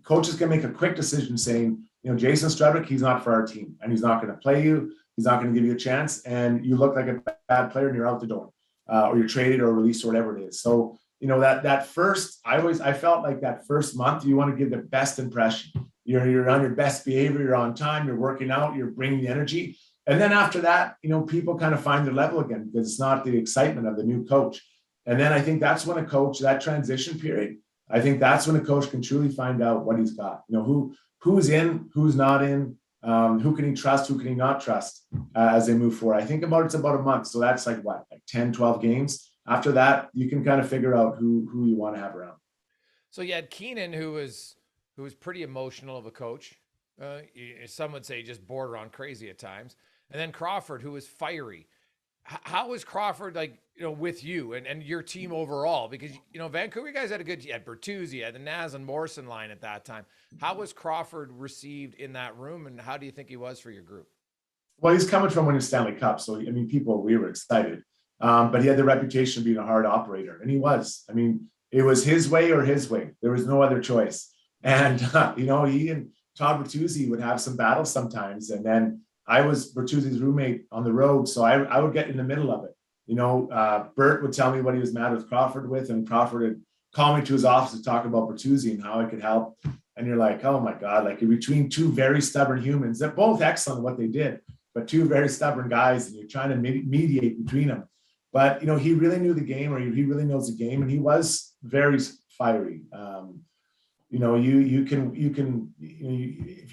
Coaches can make a quick decision saying, Jason Strudwick, he's not for our team, and he's not going to play you. He's not going to give you a chance, and you look like a bad player, and you're out the door, or you're traded or released or whatever it is. So that first, I felt like that first month, you want to give the best impression. You're on your best behavior. You're on time. You're working out. You're bringing the energy, and then after that, people kind of find their level again, because it's not the excitement of the new coach. And then I think that's when a coach, that transition period, I think that's when a coach can truly find out what he's got. Who's in, who's not in, who can he trust, who can he not trust as they move forward. I think it's about a month. So that's like 10, 12 games. After that, you can kind of figure out who you want to have around. So you had Keenan, who was pretty emotional of a coach. Some would say just border on crazy at times. And then Crawford, who was fiery. How was Crawford with you and your team overall? Because, Vancouver guys had you had Bertuzzi, you had the Naz and Morrison line at that time. How was Crawford received in that room, and how do you think he was for your group? Well, he's coming from winning Stanley Cup. So, we were excited. But he had the reputation of being a hard operator, and he was. I mean, it was his way or his way. There was no other choice. And, he and Todd Bertuzzi would have some battles sometimes. And then I was Bertuzzi's roommate on the road, so I would get in the middle of it. Bert would tell me what he was mad with Crawford with, and Crawford would call me to his office to talk about Bertuzzi and how I could help. And you're like, oh my God, like you're between two very stubborn humans. They're both excellent at what they did, but two very stubborn guys, and you're trying to mediate between them. But, he really knew the game, or he really knows the game, and he was very fiery. If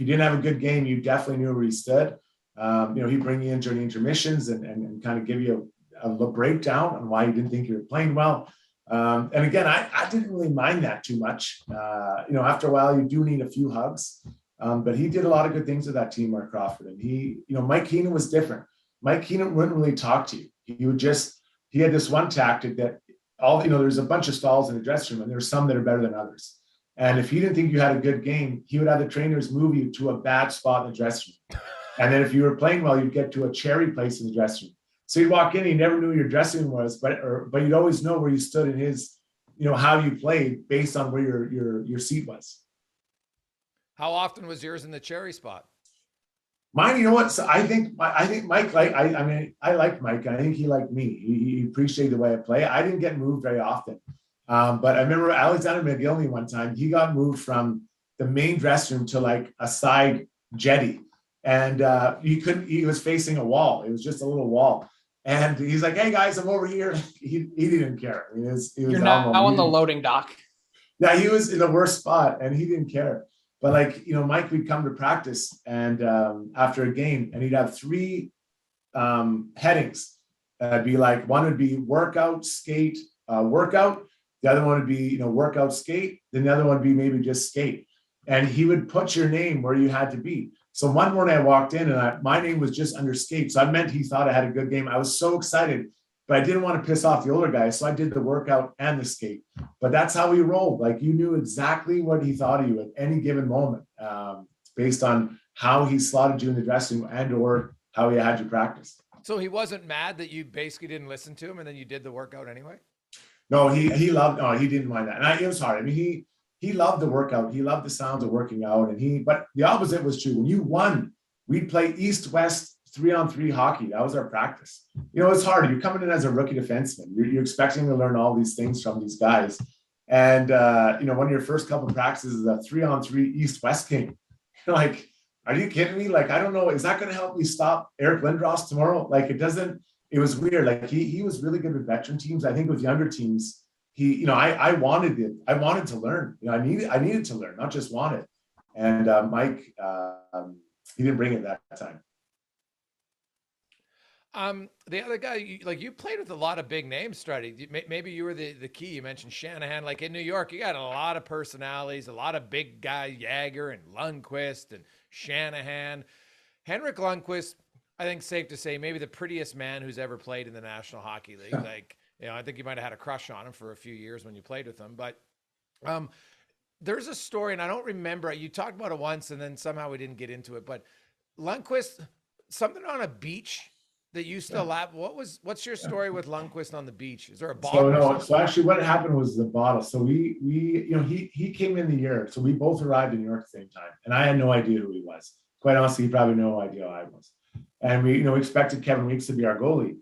you didn't have a good game, you definitely knew where he stood. He'd bring you in during intermissions and kind of give you a breakdown on why you didn't think you were playing well. And again, I didn't really mind that too much. After a while, you do need a few hugs. But he did a lot of good things with that team, Mark Crawford. And Mike Keenan was different. Mike Keenan wouldn't really talk to you. He had this one tactic that there's a bunch of stalls in the dressing room, and there's some that are better than others. And if he didn't think you had a good game, he would have the trainers move you to a bad spot in the dressing room. And then if you were playing well, you'd get to a cherry place in the dressing room. So you'd walk in, you never knew where your dressing room was, but you'd always know where you stood in his, how you played based on where your seat was. How often was yours in the cherry spot? Mine, So I think Mike, I liked Mike. I think he liked me. He appreciated the way I play. I didn't get moved very often. But I remember Alexander McGillney one time, he got moved from the main dressing room to like a side jetty. And he was facing a wall. It was just a little wall. And he's like, hey guys, I'm over here. He didn't care. You're now on the loading dock. Yeah, he was in the worst spot and he didn't care. But Mike would come to practice and after a game, and he'd have three headings. Be like, one would be workout, skate, workout. The other one would be, workout, skate. Then the other one would be maybe just skate. And he would put your name where you had to be. So one morning I walked in and my name was just under skate. So I meant he thought I had a good game. I was so excited, but I didn't want to piss off the older guys. So I did the workout and the skate. But that's how he rolled. Like, you knew exactly what he thought of you at any given moment, based on how he slotted you in the dressing room and or how he had you practice. So he wasn't mad that you basically didn't listen to him and then you did the workout anyway? No, he loved, he didn't mind that. And it was hard. I mean, he loved the workout. He loved the sounds of working out. But the opposite was true. When you won, we'd play East-West 3-on-3 hockey. That was our practice. It's hard. You're coming in as a rookie defenseman. You're expecting to learn all these things from these guys. And, one of your first couple of practices is a 3-on-3 East-West game. You're like, are you kidding me? Like, I don't know. Is that going to help me stop Eric Lindros tomorrow? Like, it was weird. Like, he was really good with veteran teams. I think with younger teams, I wanted to learn. I needed to learn, not just wanted. And Mike, he didn't bring it that time. The other guy, you played with a lot of big names, Struddy. Maybe you were the key. You mentioned Shanahan. Like in New York, you got a lot of personalities, a lot of big guys, Jagr and Lundqvist and Shanahan. Henrik Lundqvist, I think safe to say, maybe the prettiest man who's ever played in the National Hockey League. Like, I think you might have had a crush on him for a few years when you played with him. But there's a story, and I don't remember. You talked about it once, and then somehow we didn't get into it. But Lundqvist, something on a beach that you still laugh. What's your story with Lundqvist on the beach? Is there a bottle? So actually what happened was the bottle. So we he came in the year. So we both arrived in New York at the same time. And I had no idea who he was. Quite honestly, he probably no idea who I was. And we expected Kevin Weeks to be our goalie.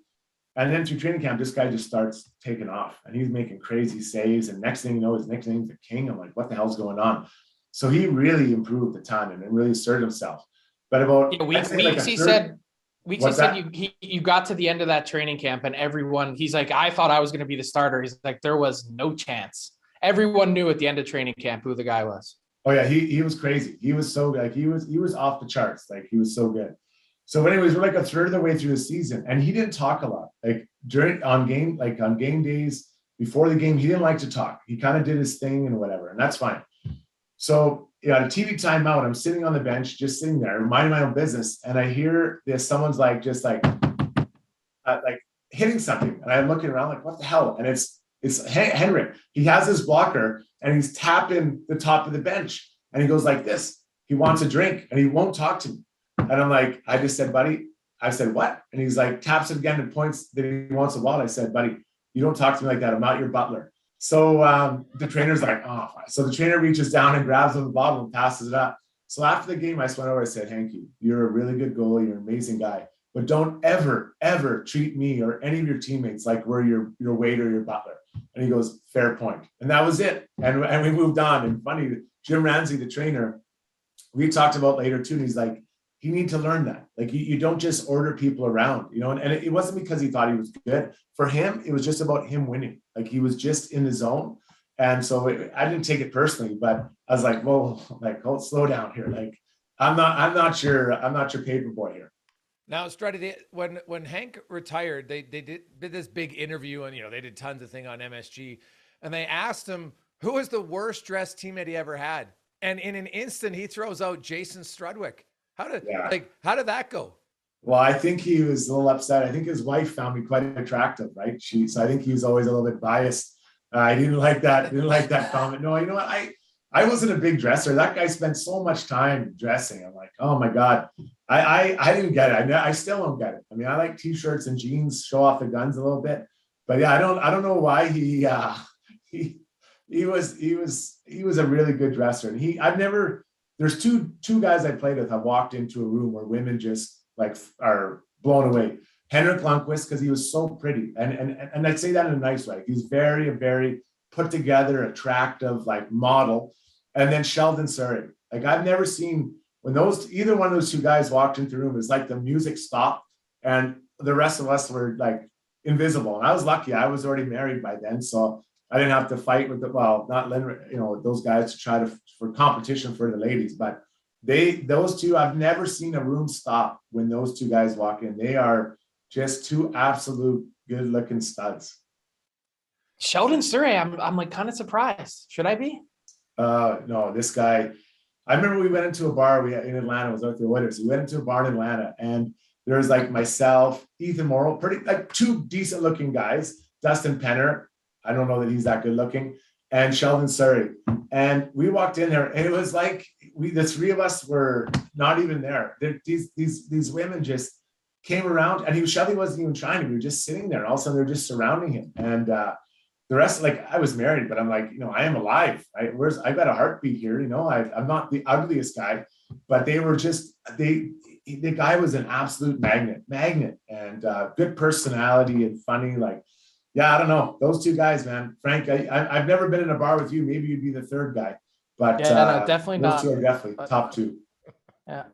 And then through training camp, this guy just starts taking off and he's making crazy saves. And next thing you know, his nickname's the King. I'm like, what the hell's going on? So he really improved the time and really asserted himself. But about Weeks said you got to the end of that training camp and everyone, he's like, I thought I was going to be the starter. He's like, there was no chance. Everyone knew at the end of training camp who the guy was. Oh yeah, he was crazy. He was so like he was off the charts. Like he was so good. So anyways, we're like a third of the way through the season and he didn't talk a lot. Like on game days before the game, he didn't like to talk. He kind of did his thing and whatever, and that's fine. So at a TV timeout, I'm sitting on the bench, just sitting there, minding my own business, and I hear someone's like hitting something, and I'm looking around like, what the hell? And it's Henrik. He has his blocker, and he's tapping the top of the bench, and he goes like this. He wants a drink, and he won't talk to me. And I'm like, I just said, buddy, I said, what? And he's like, taps it again and points that he wants the ball. I said, buddy, you don't talk to me like that. I'm not your butler. So the trainer's like, oh. So the trainer reaches down and grabs him the bottle and passes it up. So after the game, I just went over and said, Hanky, you're a really good goalie. You're an amazing guy. But don't ever, ever treat me or any of your teammates like we're your waiter, your butler. And he goes, fair point. And that was it. And we moved on. And funny, Jim Ramsey, the trainer, we talked about later too. And he's like, you need to learn that. Like you don't just order people around, you know, and it wasn't because he thought he was good. For him, it was just about him winning. Like he was just in the zone. And so I didn't take it personally, but I was like, whoa, like, oh, slow down here. Like I'm not your paper boy here. Now, Struddy, when Hank retired, they did this big interview, and they did tons of thing on MSG, and they asked him who was the worst dressed teammate he ever had, and in an instant he throws out Jason Strudwick. How did that go? Well, I think he was a little upset. I think his wife found me quite attractive, right? So I think he was always a little bit biased. I didn't like that. Didn't like that comment. No, you know what? I wasn't a big dresser. That guy spent so much time dressing. I'm like, oh my God. I didn't get it. I still don't get it. I mean, I like t-shirts and jeans, show off the guns a little bit, but yeah, I don't know why he was a really good dresser. And there's two guys I played with. I walked into a room where women just like are blown away. Henrik Lundqvist, because he was so pretty. And I'd say that in a nice way. He's very, very put together, attractive, like model. And then Sheldon Surrey. Like I've never seen when either one of those two guys walked into the room, it's like the music stopped and the rest of us were like invisible. And I was lucky. I was already married by then. So I didn't have to fight with not Lynn, those guys to try for competition for the ladies, but those two, I've never seen a room stop when those two guys walk in. They are just two absolute good looking studs. Sheldon Surrey, I'm like kind of surprised. Should I be? No, this guy, I remember we went into a bar in Atlanta, it was out the Oilers. We went into a bar in Atlanta and there was like myself, Ethan Morrill, pretty like two decent looking guys, Dustin Penner. I don't know that he's that good looking, and Sheldon Surrey. And we walked in there and it was like the three of us were not even there. These women just came around and Shelby wasn't even trying. We were just sitting there. All of a sudden they're just surrounding him. And the rest, like I was married, but I'm like, I am alive. I've got a heartbeat here. I'm not the ugliest guy, but they were just, the guy was an absolute magnet and good personality and funny. Like, yeah, I don't know. Those two guys, man. Frank, I've never been in a bar with you. Maybe you'd be the third guy. But yeah, no, definitely those not. two are definitely top two. Yeah.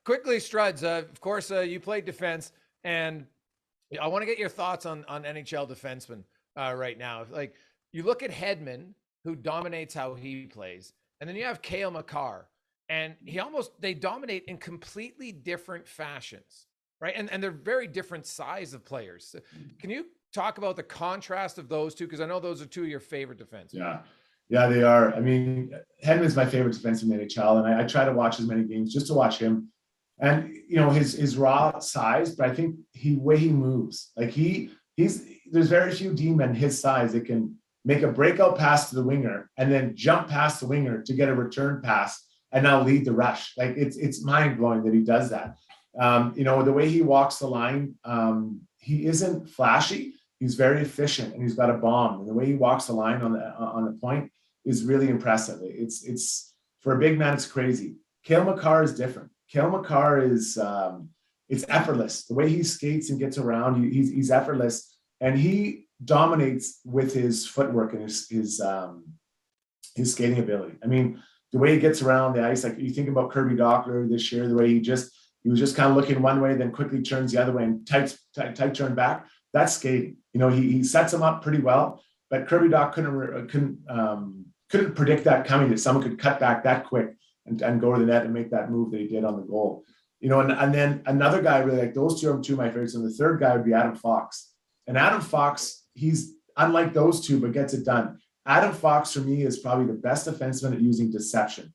Quickly, Struds, of course, you played defense, and I want to get your thoughts on NHL defensemen right now. Like, you look at Hedman, who dominates how he plays, and then you have Cale Makar, and they dominate in completely different fashions. Right. And they're very different size of players. Can you talk about the contrast of those two? Because I know those are two of your favorite defensemen. Yeah, they are. I mean, Hedman's my favorite defenseman in the NHL, and I try to watch as many games just to watch him. And his raw size, but I think way he moves. Like there's very few D-men his size that can make a breakout pass to the winger and then jump past the winger to get a return pass and now lead the rush. Like it's mind blowing that he does that. The way he walks the line, he isn't flashy. He's very efficient and he's got a bomb. And the way he walks the line on the point is really impressive. It's for a big man, it's crazy. Cale Makar is different. Cale Makar is it's effortless. The way he skates and gets around, he's effortless, and he dominates with his footwork and his skating ability. I mean, the way he gets around the ice, like you think about Kirby Dockler this year, the way he was just kind of looking one way, then quickly turns the other way and tight turn back. That's skating. He sets him up pretty well, but Kirby Dock couldn't predict that coming, that someone could cut back that quick and go to the net and make that move that he did on the goal. And then another guy I really like, those two are two of my favorites. And the third guy would be Adam Fox. And Adam Fox, he's unlike those two, but gets it done. Adam Fox for me is probably the best defenseman at using deception.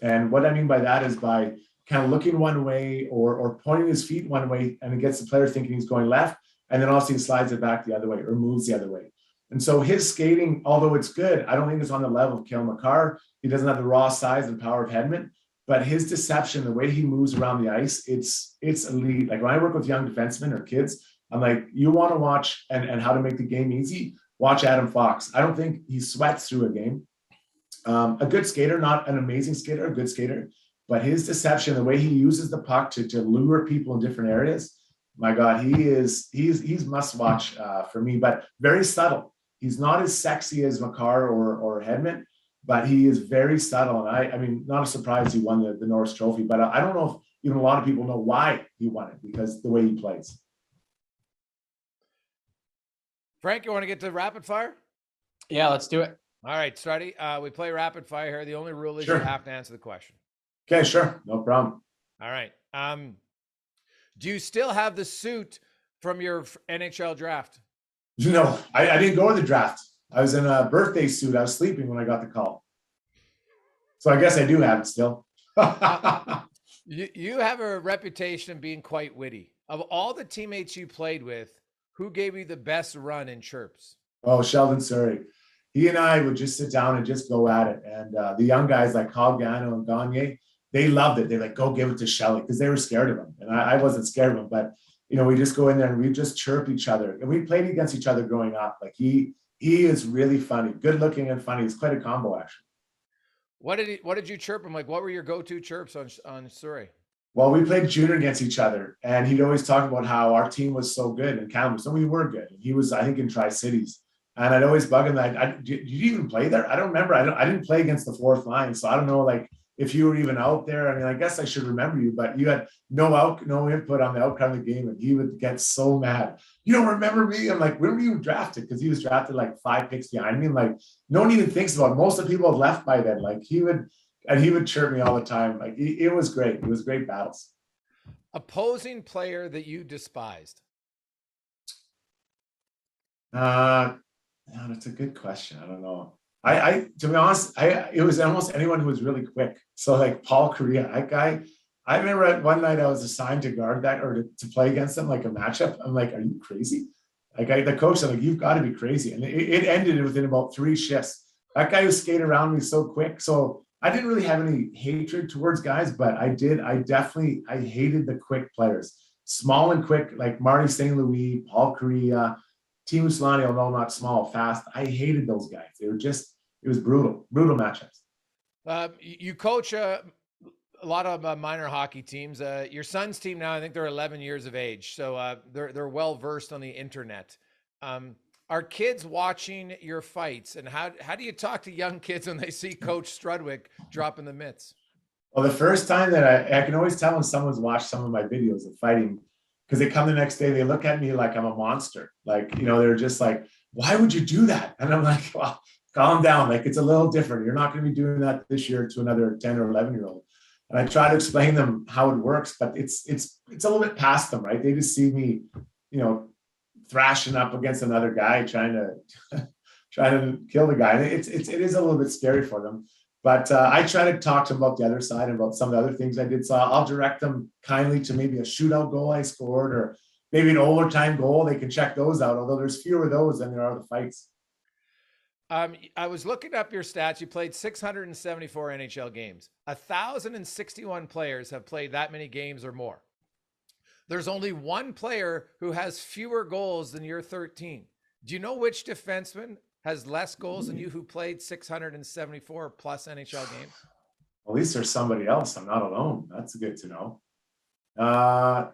And what I mean by that is by kind of looking one way or pointing his feet one way, and it gets the player thinking he's going left, and then also he slides it back the other way or moves the other way. And so his skating, although it's good, I don't think it's on the level of Cale Makar. He doesn't have the raw size and power of Hedman, but his deception, the way he moves around the ice, it's elite. Like when I work with young defensemen or kids, I'm like, you want to watch and how to make the game easy, watch Adam Fox. I don't think he sweats through a game. A good skater, not an amazing skater, a good skater, but his deception, the way he uses the puck to lure people in different areas, my God, he's must watch for me, but very subtle. He's not as sexy as Makar or Hedman, but he is very subtle. And I mean, not a surprise he won the Norris Trophy, but I don't know if even a lot of people know why he won it, because the way he plays. Frank, you want to get to rapid fire? Yeah, let's do it. All right, Struddy. We play rapid fire here. The only rule is Sure. you have to answer the question. Okay, sure. No problem. All right. Do you still have the suit from your NHL draft? No, I didn't go to the draft. I was in a birthday suit. I was sleeping when I got the call. So I guess I do have it still. You have a reputation of being quite witty. Of all the teammates you played with, who gave you the best run in chirps? Oh, Sheldon Surrey. He and I would just sit down and just go at it. And the young guys like Cogano and Gagne, they loved it. They're like, go give it to Shelly, because they were scared of him. And I wasn't scared of him, but we just go in there and we just chirp each other. And we played against each other growing up. Like he is really funny, good looking and funny. It's quite a combo, actually. What did you chirp him? Like, what were your go-to chirps on Surrey? Well, we played junior against each other, and he'd always talk about how our team was so good in Kamloops. So we were good. And he was, I think, in Tri-Cities. And I'd always bug him that, did you even play there? I don't remember. I didn't play against the fourth line. So I don't know, like, if you were even out there. I mean, I guess I should remember you, but you had no input on the outcome of the game. And he would get so mad. You don't remember me? I'm like, when were you drafted? Because he was drafted like 5 picks behind me. And like, no one even thinks about it. Most of the people have left by then. Like he would chirp me all the time. Like it was great. It was great battles. Opposing player that you despised? That's a good question. I don't know. I to be honest, it was almost anyone who was really quick. So like Paul Correa, that guy. I remember one night I was assigned to guard that or to play against him like a matchup. I'm like, are you crazy? Like the coach said, like, you've got to be crazy. And it ended within about 3 shifts. That guy was skating around me so quick. So I didn't really have any hatred towards guys, but I hated the quick players, small and quick, like Marty St. Louis, Paul Correa, Team Slani, although not small, fast. I hated those guys. It was brutal matchups. You coach a lot of minor hockey teams. Your son's team now, I think they're 11 years of age, so they're well versed on the internet. Are kids watching your fights, and how do you talk to young kids when they see Coach Strudwick dropping the mitts? Well, the first time that I can always tell when someone's watched some of my videos of fighting, because they come the next day, they look at me like I'm a monster. Like, they're just like, why would you do that? And I'm like, well, calm down. Like, it's a little different. You're not going to be doing that this year to another 10 or 11-year-old. And I try to explain them how it works, but it's a little bit past them, right? They just see me, thrashing up against another guy, trying to kill the guy. And it is a little bit scary for them. But I try to talk to them about the other side and about some of the other things I did. So I'll direct them kindly to maybe a shootout goal I scored or maybe an overtime goal. They can check those out, although there's fewer of those than there are the fights. I was looking up your stats. You played 674 NHL games. 1,061 players have played that many games or more. There's only one player who has fewer goals than your 13. Do you know which defenseman has less goals than you who played 674 plus NHL games? At least there's somebody else. I'm not alone. That's good to know. I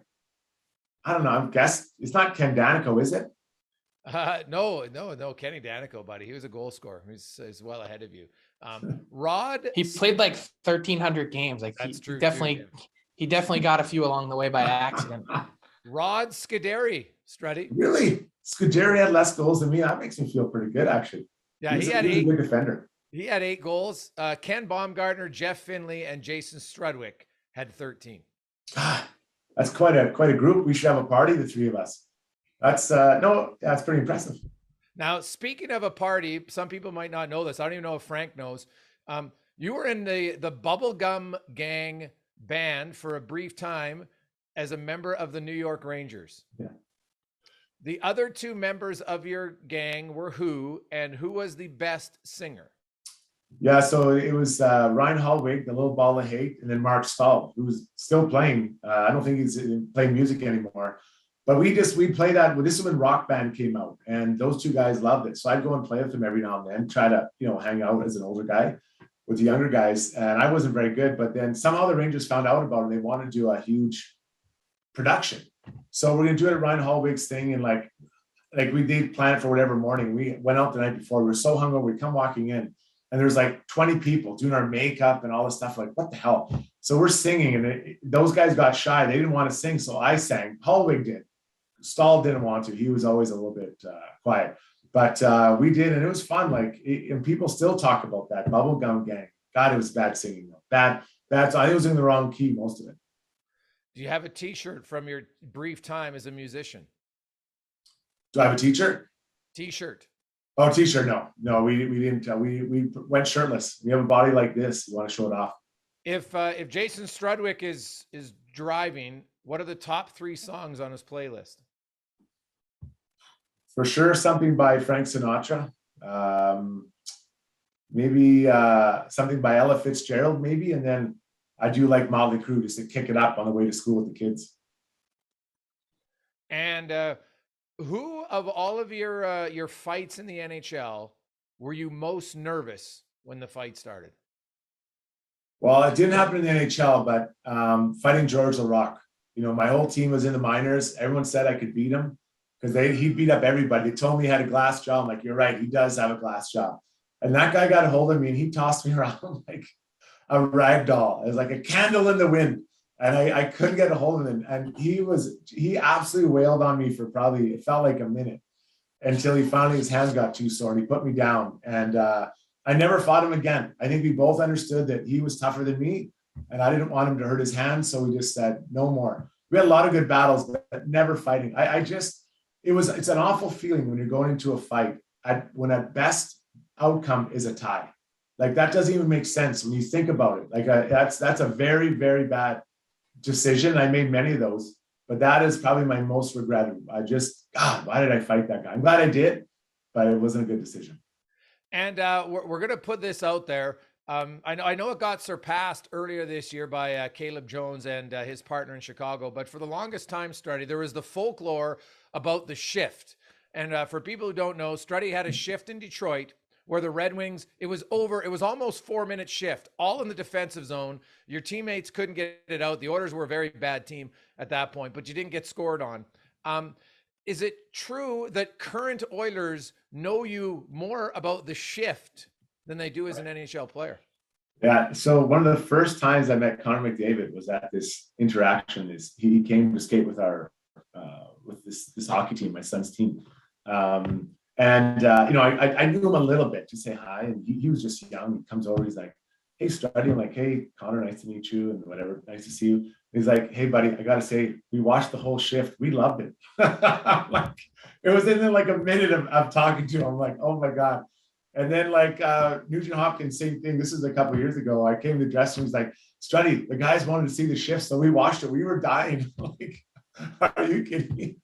don't know. I guess it's not Ken Danico, is it? No, Kenny Danico, buddy. He was a goal scorer. He's well ahead of you. Rod. He played like 1,300 games. Like that's true. He definitely got a few along the way by accident. Rod Scuderi, Struddy. Really? Scuderi had less goals than me. That makes me feel pretty good, actually. Yeah, he had 8. He's a good defender. He had 8 goals. Ken Baumgartner, Jeff Finley, and Jason Strudwick had 13. God, that's quite a group. We should have a party, the 3 of us. That's pretty impressive. Now, speaking of a party, some people might not know this. I don't even know if Frank knows. You were in the Bubblegum Gang band for a brief time as a member of the New York Rangers. Yeah. The other 2 members of your gang were who, and who was the best singer? Yeah, so it was Ryan Hallwig, the little ball of hate, and then Mark Stahl, who was still playing. I don't think he's playing music anymore. But we play that. This is when Rock Band came out, and those two guys loved it. So I'd go and play with them every now and then, try to hang out as an older guy with the younger guys. And I wasn't very good, but then somehow the Rangers found out about it. And they wanted to do a huge production. So we're gonna do it at Ryan Hallwig's thing, and like we did plan it for whatever morning. We went out the night before. We were so hungover. We come walking in, and there's like 20 people doing our makeup and all this stuff. Like, what the hell? So we're singing, and those guys got shy. They didn't want to sing, so I sang. Hallwig did. Stahl didn't want to. He was always a little bit quiet, but we did, and it was fun. And people still talk about that Bubblegum Gang. God, it was bad singing though. Bad. I was in the wrong key most of it. Do you have a T-shirt from your brief time as a musician? Do I have a T-shirt? T-shirt. Oh, T-shirt. No, we didn't. We went shirtless. We have a body like this. You want to show it off? If Jason Strudwick is driving, what are the top 3 songs on his playlist? For sure, something by Frank Sinatra. Maybe something by Ella Fitzgerald, maybe, and then I do like Motley Crue just to kick it up on the way to school with the kids. And who of all of your fights in the NHL were you most nervous when the fight started? Well, it didn't happen in the NHL, but fighting George LaRocque. My whole team was in the minors. Everyone said I could beat him because he beat up everybody. They told me he had a glass jaw. I'm like, you're right, he does have a glass jaw. And that guy got a hold of me and he tossed me around like a rag doll. It was like a candle in the wind. And I couldn't get a hold of him. And he absolutely wailed on me for probably, it felt like a minute until he finally, his hands got too sore and he put me down. And I never fought him again. I think we both understood that he was tougher than me and I didn't want him to hurt his hands. So we just said, no more. We had a lot of good battles, but never fighting. It's an awful feeling when you're going into a fight when at best outcome is a tie. Like that doesn't even make sense when you think about it. Like that's a very, very bad decision. I made many of those, but that is probably my most regretted. God, why did I fight that guy? I'm glad I did, but it wasn't a good decision. And we're going to put this out there. I know it got surpassed earlier this year by Caleb Jones and his partner in Chicago, but for the longest time, Struddy, there was the folklore about the shift. And for people who don't know, Struddy had a shift in Detroit where the Red Wings, it was almost 4-minute shift, all in the defensive zone. Your teammates couldn't get it out. The Oilers were a very bad team at that point, but you didn't get scored on. Is it true that current Oilers know you more about the shift than they do as an NHL player? Yeah. So one of the first times I met Connor McDavid was at this interaction. He came to skate with with this hockey team, my son's team. I knew him a little bit to say hi, and he was just young. He comes over, he's like, "Hey, Struddy." I'm like, "Hey, Connor, nice to meet you," and whatever, nice to see you. And he's like, "Hey, buddy, I gotta say, we watched the whole shift. We loved it." Like, it was in like a minute of talking to him. I'm like, "Oh my god." And then Nugent Hopkins, same thing. This is a couple of years ago. I came to the dressing room. He's like, "Struddy, the guys wanted to see the shift, so we watched it. We were dying." Like, are you kidding me?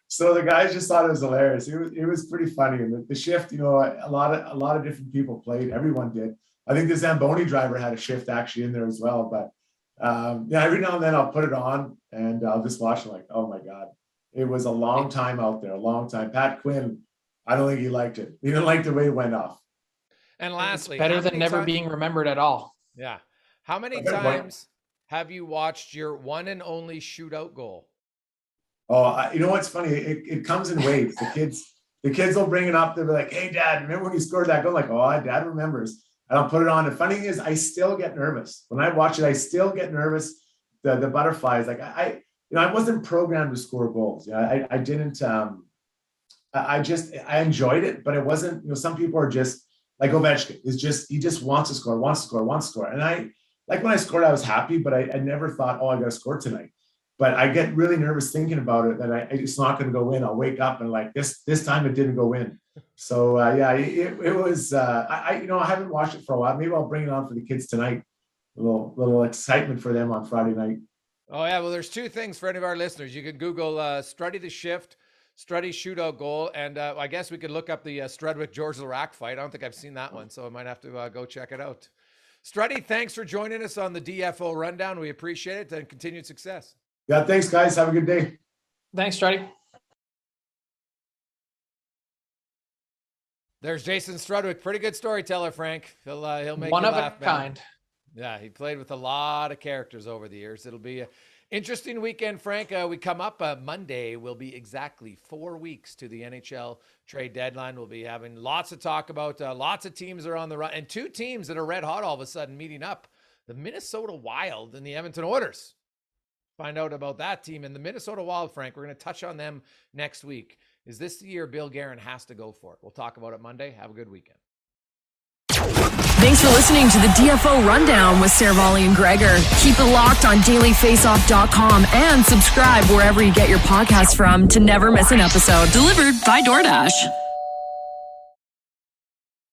So the guys just thought it was hilarious. It was pretty funny. And the shift, a lot of different people played. Everyone did. I think the Zamboni driver had a shift actually in there as well. But every now and then I'll put it on and I'll just watch it like, oh my God. It was a long time out there, a long time. Pat Quinn, I don't think he liked it. He didn't like the way it went off. And lastly, it's better than never being remembered at all. Yeah. How many times have you watched your one and only shootout goal? Oh, you know what's funny? It comes in waves. The kids will bring it up. They'll be like, "Hey, Dad, remember when you scored that goal?" I'm like, "Oh, Dad remembers." And I'll put it on. The funny thing is, I still get nervous when I watch it. I still get nervous. The butterflies. Like I wasn't programmed to score goals. I didn't. I enjoyed it, but it wasn't. Some people are just like Ovechkin. He just wants to score. And I when I scored, I was happy, but I never thought, "Oh, I got to score tonight." But I get really nervous thinking about it that it's not going to go in. I'll wake up and this time it didn't go in. So it was. I haven't watched it for a while. Maybe I'll bring it on for the kids tonight. A little excitement for them on Friday night. Oh yeah, well, there's two things for any of our listeners. You can Google Struddy the Shift, Struddy shootout goal. And I guess we could look up the Strudwick George Larac fight. I don't think I've seen that one, so I might have to go check it out. Struddy, thanks for joining us on the DFO Rundown. We appreciate it, and continued success. Yeah, thanks, guys. Have a good day. Thanks, Struddy. There's Jason Strudwick. Pretty good storyteller, Frank. He'll make one you of laugh, a kind. Yeah, he played with a lot of characters over the years. It'll be an interesting weekend, Frank. We come up Monday. Will be exactly 4 weeks to the NHL trade deadline. We'll be having lots to talk about. Lots of teams are on the run, and 2 teams that are red hot all of a sudden meeting up: the Minnesota Wild and the Edmonton Oilers. Find out about that team and the Minnesota Wild, Frank. We're going to touch on them next week. Is this the year Bill Guerin has to go for it? We'll talk about it Monday. Have a good weekend. Thanks for listening to the DFO Rundown with Seravalli and Gregor. Keep it locked on dailyfaceoff.com and subscribe wherever you get your podcasts from to never miss an episode. Delivered by DoorDash.